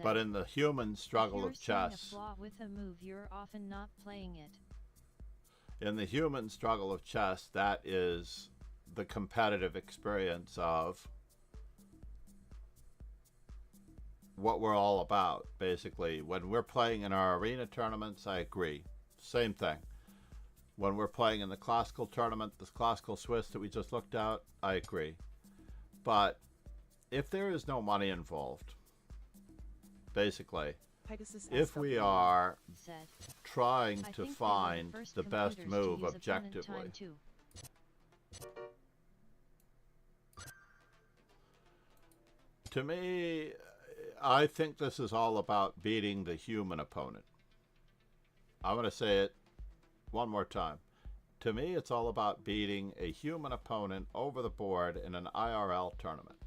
But in the human struggle of chess, a flaw with a move, you're often not playing it. In the human struggle of chess, that is the competitive experience of what we're all about, basically. When we're playing in our arena tournaments, I agree. Same thing. When we're playing in the classical tournament, this classical Swiss that we just looked at, I agree. But if there is no money involved, basically, Pegasus if we SW. are Said. trying I to think they were find first the best computers to move use opponent objectively, time too. to me, I think this is all about beating the human opponent. I'm going to say it one more time. To me, it's all about beating a human opponent over the board in an IRL tournament.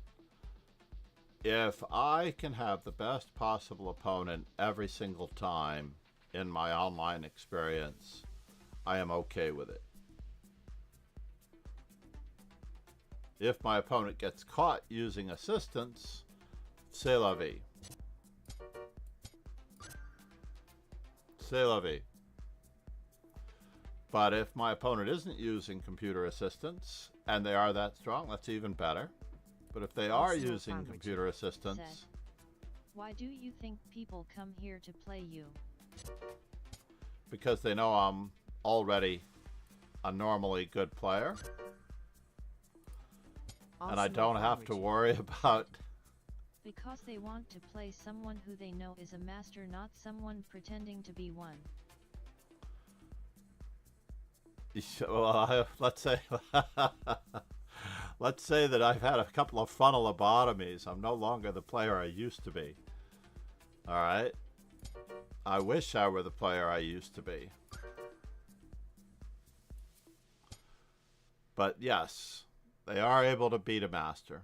If I can have the best possible opponent every single time in my online experience, I am okay with it. If my opponent gets caught using assistance, c'est la vie. C'est la vie. But if my opponent isn't using computer assistance, and they are that strong, that's even better. But if they are Arsenal using sandwich. computer assistance, Said. Why do you think people come here to play you? because they know I'm already a normally good player, and I Arsenal don't have to sandwich. worry about... Because they want to play someone who they know is a master, not someone pretending to be one. Well, let's say... Let's say that I've had a couple of frontal lobotomies. I'm no longer the player I used to be. All right? I wish I were the player I used to be. But yes, they are able to beat a master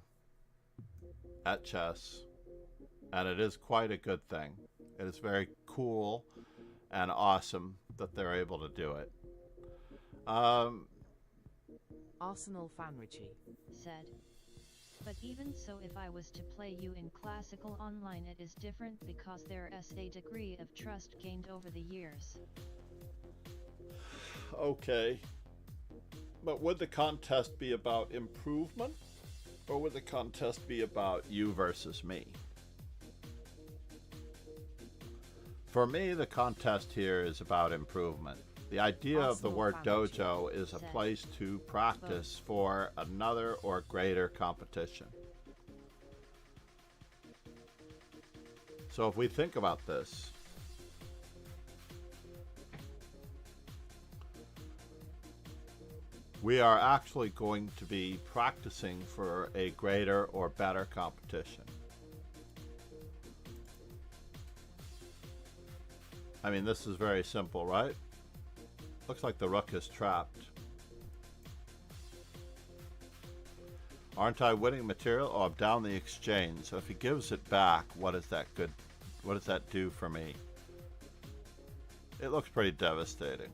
at chess. And it is quite a good thing. It is very cool and awesome that they're able to do it. Arsenal fan Richie. Said. But even so, if I was to play you in classical online, it is different because there is a degree of trust gained over the years. Okay. But would the contest be about improvement? Or would the contest be about you versus me? For me, the contest here is about improvement. The idea of the Arsenal word fan Richie. dojo is a Said. place to practice for another or greater competition. So if we think about this, we are actually going to be practicing for a greater or better competition. I mean, this is very simple, right? Looks like the rook is trapped. Aren't I winning material? Oh, I'm down the exchange. So if he gives it back, what is that good? What does that do for me? It looks pretty devastating.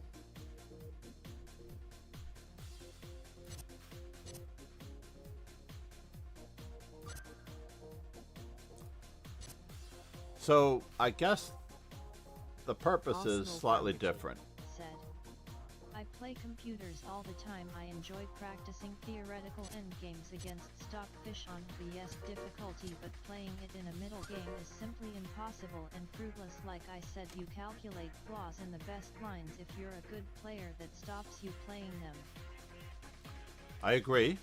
So I guess the purpose is Arsenal slightly fan Richie. different. Said. I play computers all the time. I enjoy practicing theoretical endgames against stockfish on BS difficulty, but playing it in a middle game is simply impossible and fruitless. Like I said, you calculate flaws in the best lines if you're a good player that stops you playing them. I agree.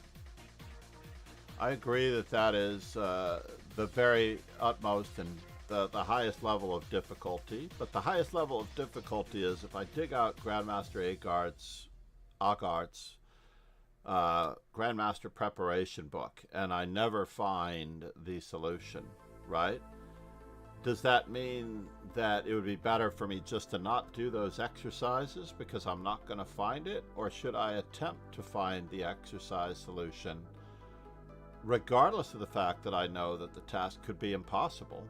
I agree that that is the very utmost and the highest level of difficulty. But the highest level of difficulty is if I dig out Grandmaster Agart's Grandmaster Preparation book and I never find the solution, right? Does that mean that it would be better for me just to not do those exercises because I'm not going to find it? Or should I attempt to find the exercise solution regardless of the fact that I know that the task could be impossible?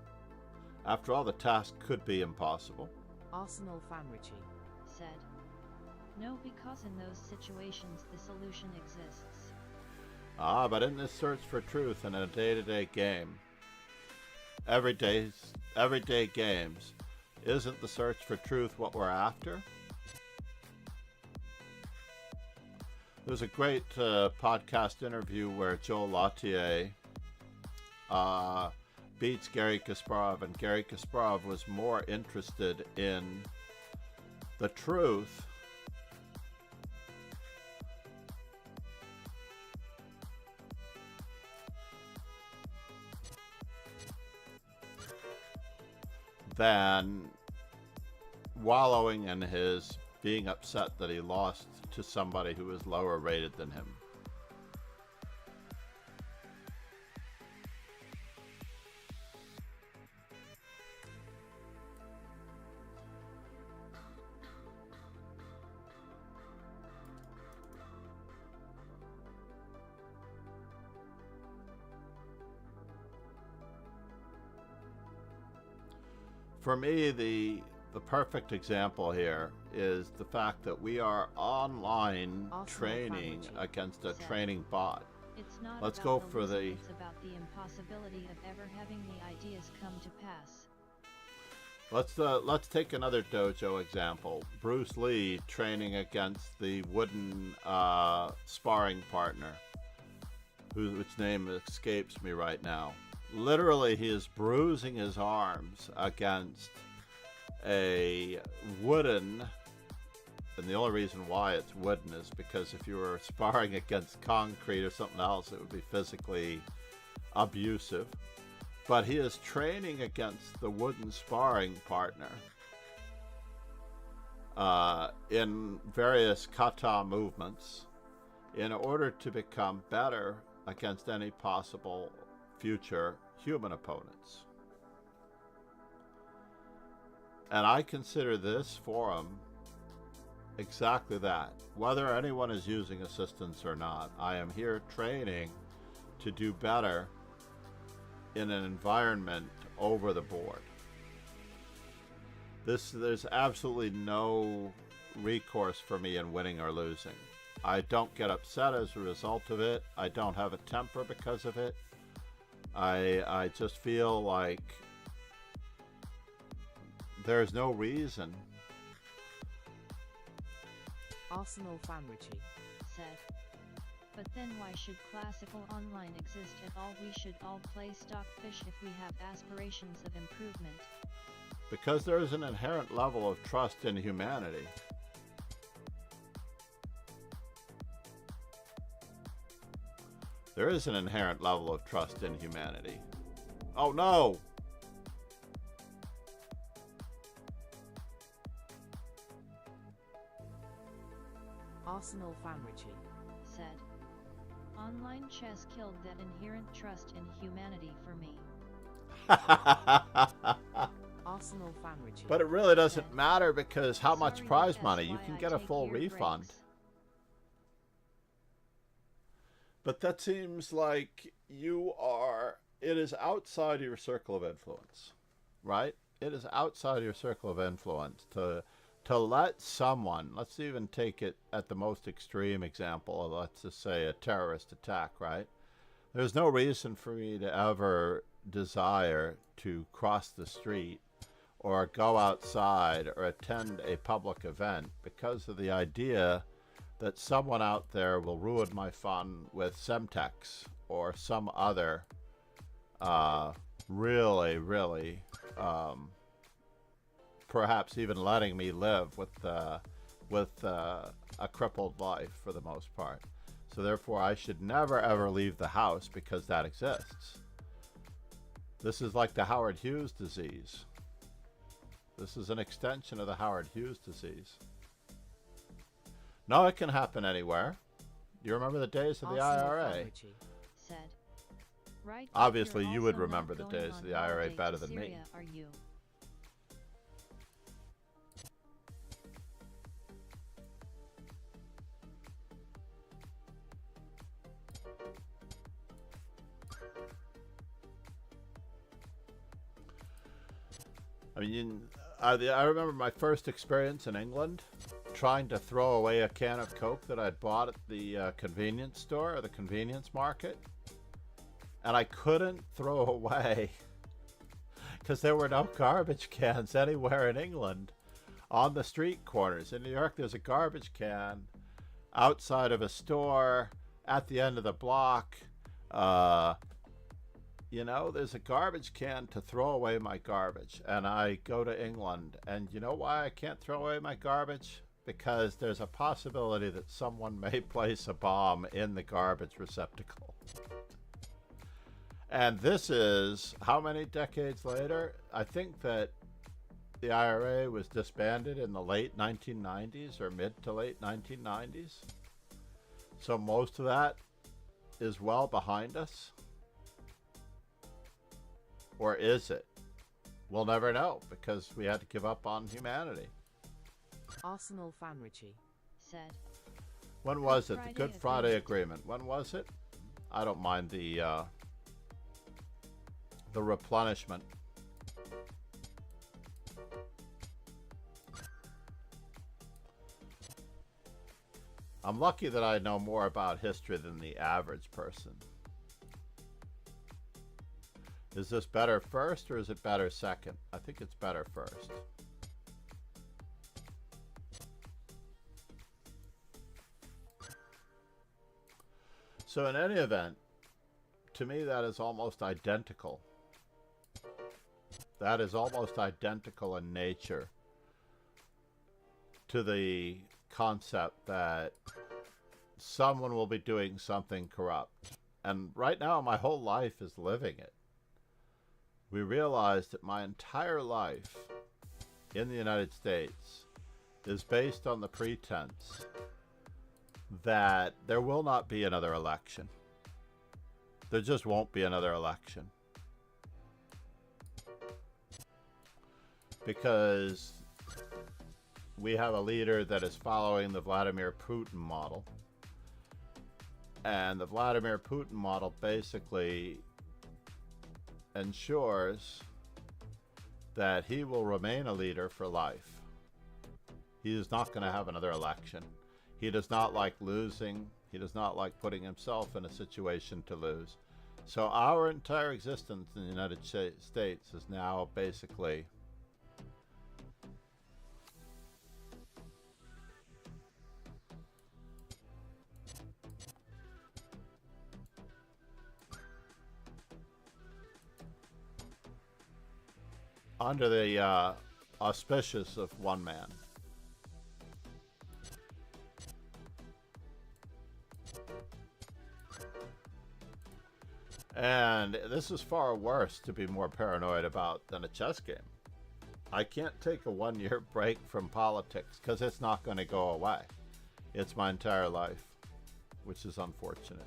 After all, the task could be impossible. Arsenal fan Richie. Said. No, because in those situations the solution exists. Ah, but in this search for truth in a day-to-day game, everyday games, isn't the search for truth what we're after? There's a great podcast interview where Joe Lautier beats Garry Kasparov, and Garry Kasparov was more interested in the truth than wallowing in his being upset that he lost to somebody who was lower rated than him. For me, the perfect example here is the fact that we are online training against a training bot. It's not Let's about go for losing, the... It's about the impossibility of ever having the ideas come to pass. Let's take another dojo example. Bruce Lee training against the wooden sparring partner, whose name escapes me right now. Literally, he is bruising his arms against a wooden, and the only reason why it's wooden is because if you were sparring against concrete or something else, it would be physically abusive. But he is training against the wooden sparring partner in various kata movements in order to become better against any possible future human opponents. And I consider this forum exactly that. Whether anyone is using assistance or not, I am here training to do better in an environment over the board. There's absolutely no recourse for me in winning or losing. I don't get upset as a result of it. I don't have a temper because of it. I just feel like there's no reason. Arsenal fan Richie said. But then why should classical online exist at all? We should all play stockfish if we have aspirations of improvement. Because there is an inherent level of trust in humanity. There is an inherent level of trust in humanity. Oh no! Arsenal fan Richie said. Online chess killed that inherent trust in humanity for me. Arsenal fan Richie. But it really doesn't matter because how much prize money? You can get a full refund. But that seems like it is outside your circle of influence, right? It is outside your circle of influence to let someone, let's even take it at the most extreme example of, let's just say, a terrorist attack, right? There's no reason for me to ever desire to cross the street or go outside or attend a public event because of the idea that someone out there will ruin my fun with Semtex or some other really perhaps even letting me live with a crippled life for the most part. So therefore I should never ever leave the house because that exists. This is like the Howard Hughes disease. This is an extension of the Howard Hughes disease. No, it can happen anywhere. You remember the days of the IRA? Said. Right, obviously, you would remember the days of the IRA better than me. Are you? I mean, I remember my first experience in England trying to throw away a can of Coke that I'd bought at the convenience store or the convenience market. And I couldn't throw away because there were no garbage cans anywhere in England on the street corners. In New York, there's a garbage can outside of a store at the end of the block. You know, there's a garbage can to throw away my garbage. And I go to England. And you know why I can't throw away my garbage? Because there's a possibility that someone may place a bomb in the garbage receptacle. And this is how many decades later? I think that the IRA was disbanded in the late 1990s or mid to late 1990s. So most of that is well behind us. Or is it? We'll never know because we had to give up on humanity. Arsenal fan Richie. Said. When was it? The Good Friday Agreement. When was it? I don't mind the replenishment. I'm lucky that I know more about history than the average person. Is this better first or is it better second? I think it's better first. So in any event, to me that is almost identical. That is almost identical in nature to the concept that someone will be doing something corrupt. And right now my whole life is living it. We realized that my entire life in the United States is based on the pretense that there will not be another election. There just won't be another election. Because we have a leader that is following the Vladimir Putin model. And the Vladimir Putin model basically ensures that he will remain a leader for life. He is not going to have another election. He does not like losing. He does not like putting himself in a situation to lose. So our entire existence in the United States is now basically under the auspices of one man. And this is far worse to be more paranoid about than a chess game. I can't take a 1-year break from politics because it's not going to go away. It's my entire life, which is unfortunate.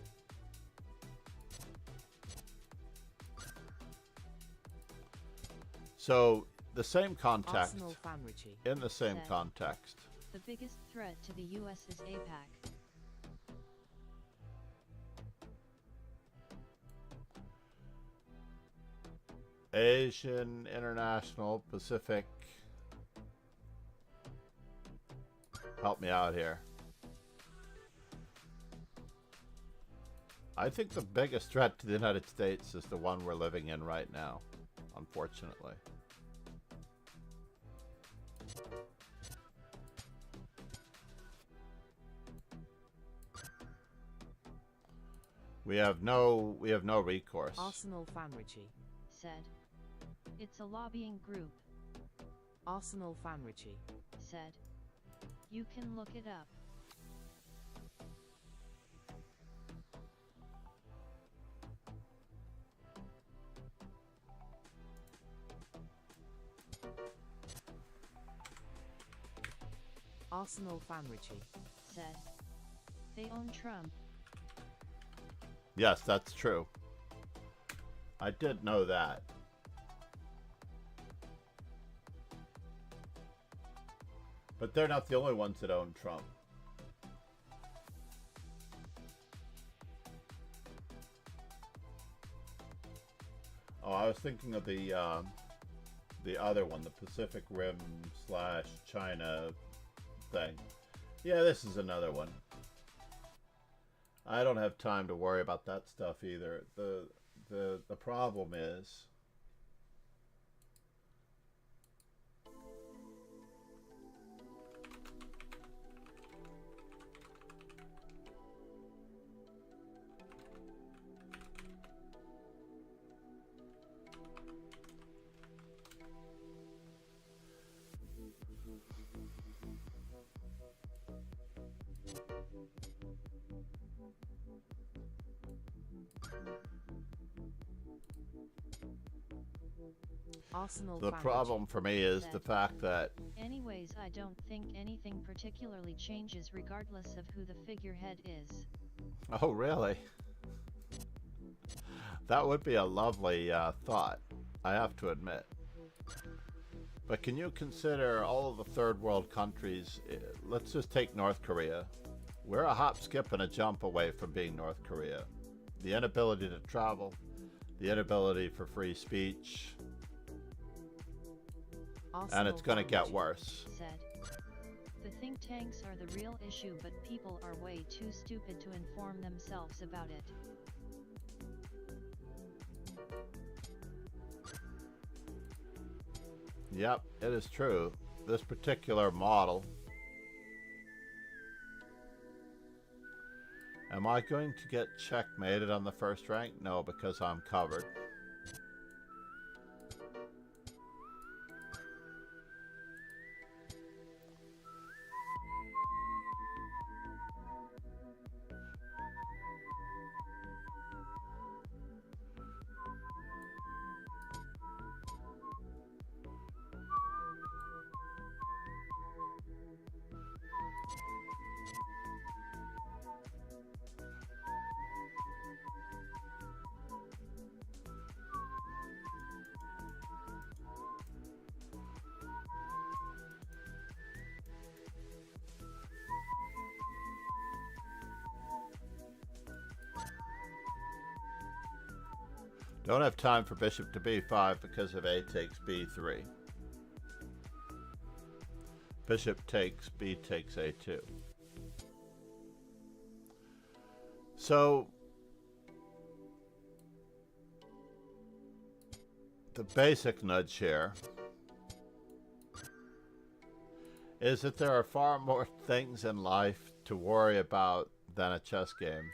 So the same context, Arsenal fan Richie. in the same Said. context, The biggest threat to the US is APAC. Asian, International, Pacific. Help me out here. I think the biggest threat to the United States is the one we're living in right now, unfortunately. We have no recourse. Arsenal fan Richie. Said. It's a lobbying group. Arsenal fan Richie. Said. You can look it up. Arsenal fan Richie. Said. They own Trump. Yes, that's true. I did know that. But they're not the only ones that own Trump. Oh, I was thinking of the other one, the Pacific Rim / China thing. Yeah, this is another one. I don't have time to worry about that stuff either. The problem is Arsenal The fan problem for me is the fact that Anyways, I don't think anything particularly changes regardless of who the figurehead is. oh really? That would be a lovely thought, I have to admit. But can you consider all of the third world countries? Let's just take North Korea. We're a hop, skip, and a jump away from being North Korea. The inability to travel, the inability for free speech, and it's going to get worse. Said. The think tanks are the real issue, but people are way too stupid to inform themselves about it. Yep, it is true. This particular model. Am I going to get checkmated on the first rank? No, because I'm covered. Don't have time for bishop to b5 because of a takes b3. Bishop takes, b takes a2. So the basic nudge here is that there are far more things in life to worry about than a chess game.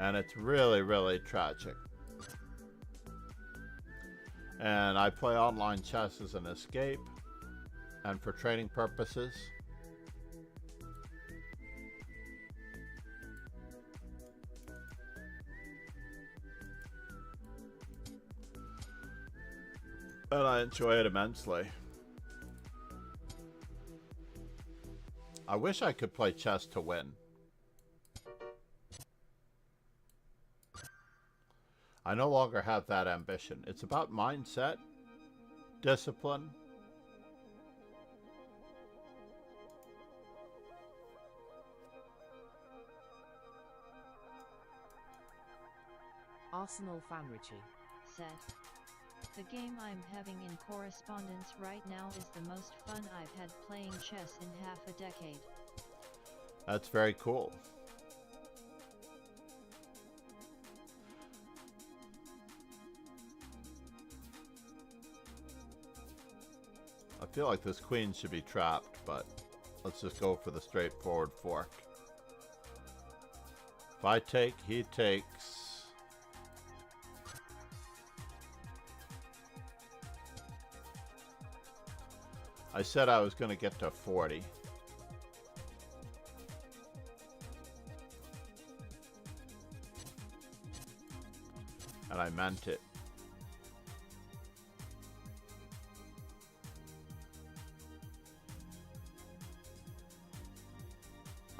And it's really, really tragic. And I play online chess as an escape and for training purposes. And I enjoy it immensely. I wish I could play chess to win. I no longer have that ambition. It's about mindset, discipline. Arsenal fan Richie. Said. The game I'm having in correspondence right now is the most fun I've had playing chess in half a decade. That's very cool. I feel like this queen should be trapped, but let's just go for the straightforward fork. If I take, he takes. I said I was going to get to 40. And I meant it.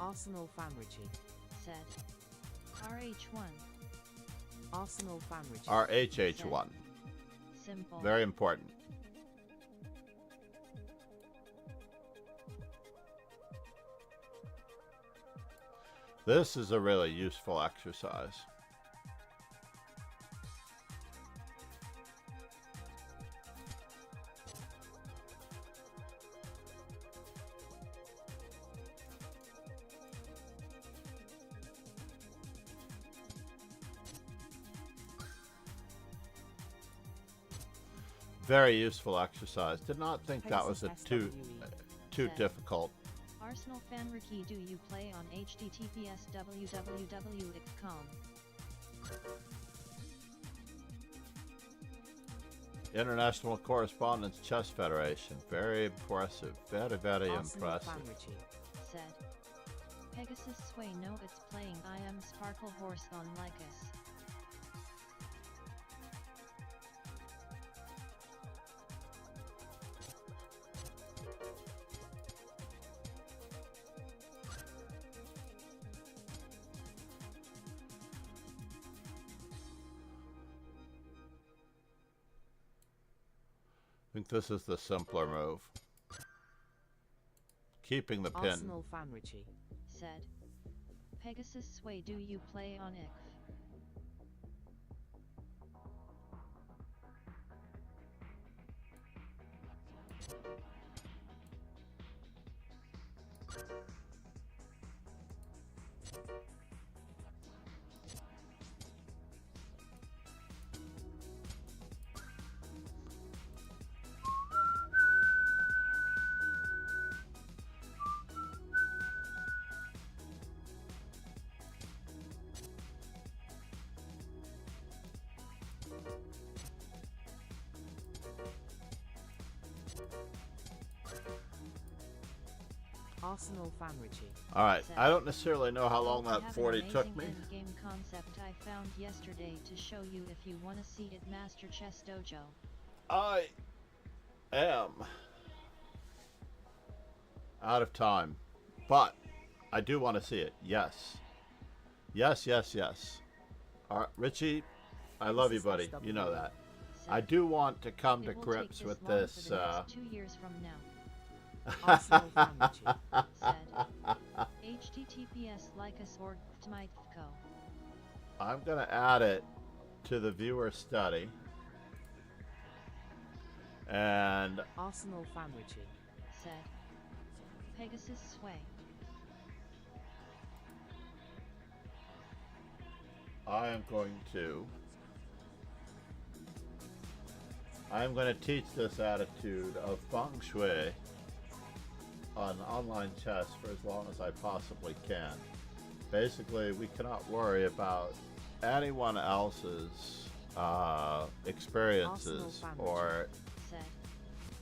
Arsenal fan Richie. Said. RH1. Arsenal fan Richie. RHH1. Simple. Very important. This is a really useful exercise. Very useful exercise. Did not think that was too difficult. Arsenal fan Ricky, do you play on https www.ixcom? International Correspondence Chess Federation. Very impressive. Very, very Arsenal impressive. fan Richie. Said. Pegasus Sway, no, it's playing I am Sparkle Horse on Lycus. think this is the simpler move. Keeping the pin. Arsenal fan Richie. Said. Pegasus Sway, do you play on ICF? Arsenal fan Richie. All right. I don't necessarily know how long I that have 40 an took me. amazing game concept I found yesterday to show you if you want to see it. Master Chess Dojo. I am out of time, but I do want to see it. Yes. Yes, yes, yes. All right, Richie, I love you, buddy. You know that. Said. I do want to come to It will grips take with long this. for the next 2 years from now. Arsenal fan Richie. Said. HTTPS like a sword co. I'm going to add it to the viewer study. And Arsenal fan Richie. Said. Pegasus Sway. I am going to teach this attitude of feng shui on online chess for as long as I possibly can. Basically, we cannot worry about anyone else's experiences or Said.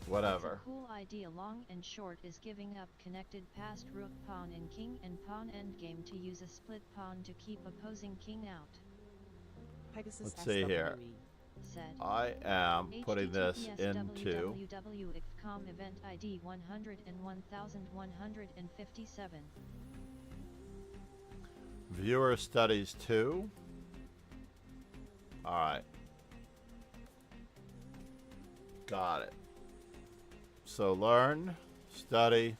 whatever. It's a cool idea. Long and short is giving up connected passed rook, pawn and king and pawn endgame to use a split pawn to keep opposing king out. Pegasus Let's see here. SWE. Said. I am putting this HTTPS into www.ifcom event ID 101,157. viewer studies 2. All right. Got it. So learn, study.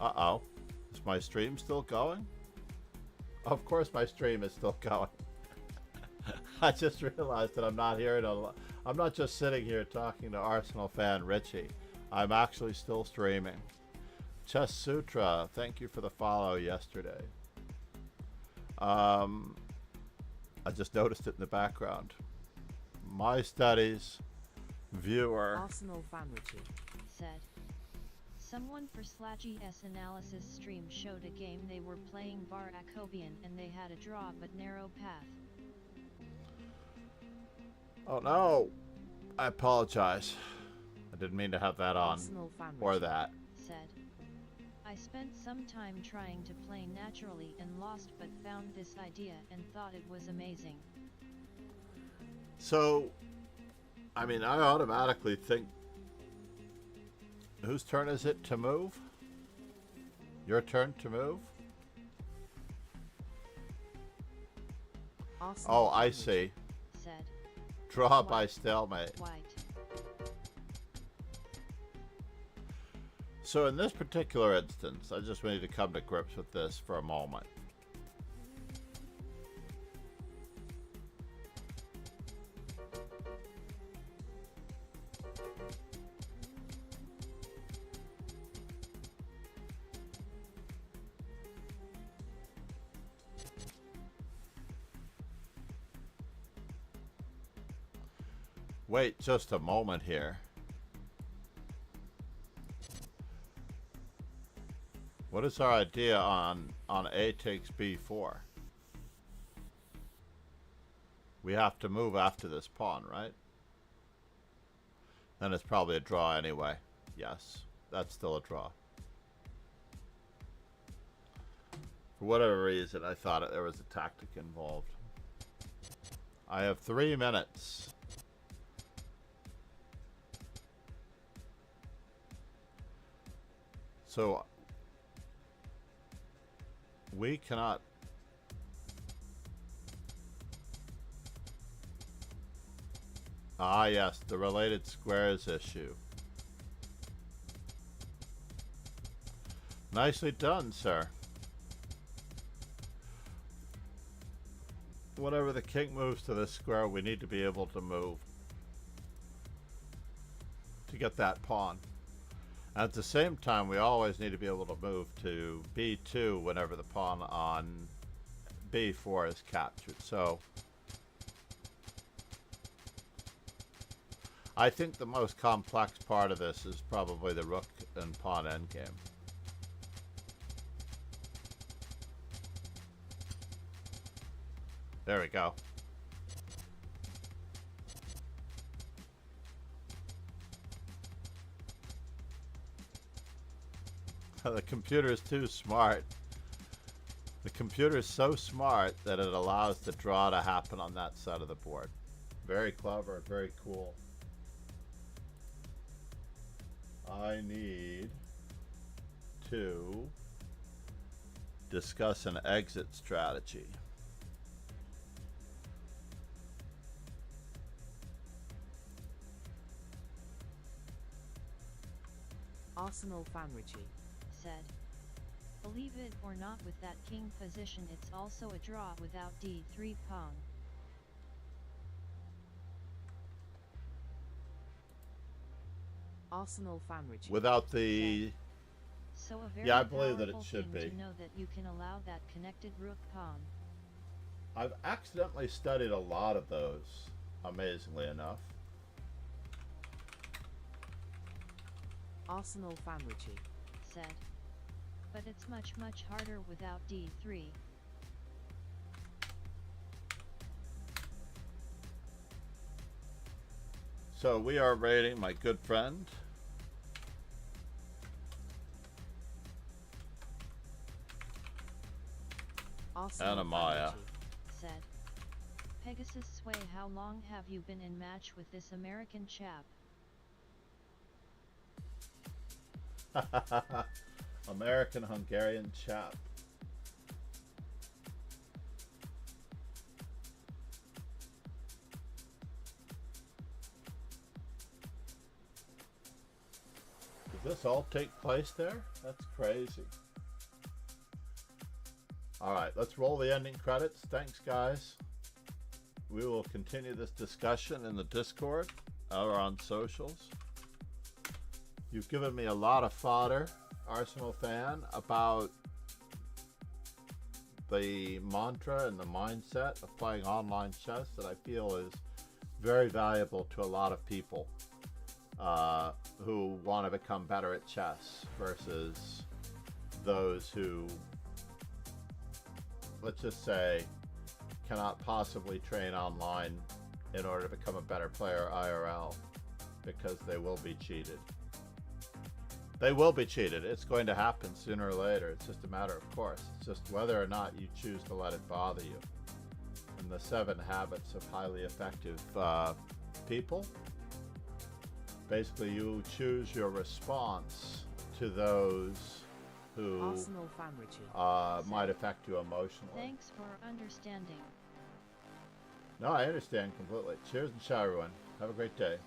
Uh-oh. Is my stream still going? Of course my stream is still going. I just realized that I'm not I'm not just sitting here talking to Arsenal fan Richie. I'm actually still streaming. Chess Sutra, thank you for the follow yesterday. I just noticed it in the background. My studies, viewer. Arsenal fan Richie. Said. Someone for /GS analysis stream showed a game they were playing Bar Acobian and they had a draw but narrow path. Oh no! I apologize. I didn't mean to have that on. Arsenal fan Or Richie. that. Said. I spent some time trying to play naturally and lost but found this idea and thought it was amazing. So, I mean, I automatically think, whose turn is it to move? Your turn to move? Arsenal Oh, fan I Richie. see. Said. Draw by stalemate. White. So in this particular instance, I just need to come to grips with this for a moment. Wait just a moment here. What is our idea on A takes B4? We have to move after this pawn, right? Then it's probably a draw anyway. Yes, that's still a draw. For whatever reason, I thought there was a tactic involved. I have 3 minutes. So we cannot. Ah, yes, the related squares issue. Nicely done, sir. Whenever the king moves to this square, we need to be able to move to get that pawn. At the same time, we always need to be able to move to b2 whenever the pawn on b4 is captured. So I think the most complex part of this is probably the rook and pawn endgame. There we go. The computer is too smart. The computer is so smart that it allows the draw to happen on that side of the board. Very clever, very cool. I need to discuss an exit strategy. Arsenal fan Richie. Said. Believe it or not, with that king position it's also a draw without d3 pawn. Arsenal fan Richie. Without the... So a very Yeah, I believe that it powerful should thing be. to know that you can allow that connected rook pawn. I've accidentally studied a lot of those, amazingly enough. Arsenal fan Richie. Said. But it's much harder without d3. So we are rating my good friend. Arsenal fan Anamaya. Richie. Said. Pegasus Sway, how long have you been in match with this American chap? American Hungarian chap. Did this all take place there? That's crazy. Alright, let's roll the ending credits. Thanks, guys. We will continue this discussion in the Discord or on socials. You've given me a lot of fodder, Arsenal fan, about the mantra and the mindset of playing online chess that I feel is very valuable to a lot of people who want to become better at chess versus those who, let's just say, cannot possibly train online in order to become a better player IRL because they will be cheated. They will be cheated. It's going to happen sooner or later. It's just a matter of course. It's just whether or not you choose to let it bother you. And the 7 habits of highly effective people. Basically, you choose your response to those who Arsenal fan Richie. might affect you emotionally. Thanks for understanding. No, I understand completely. Cheers and ciao, everyone. Have a great day.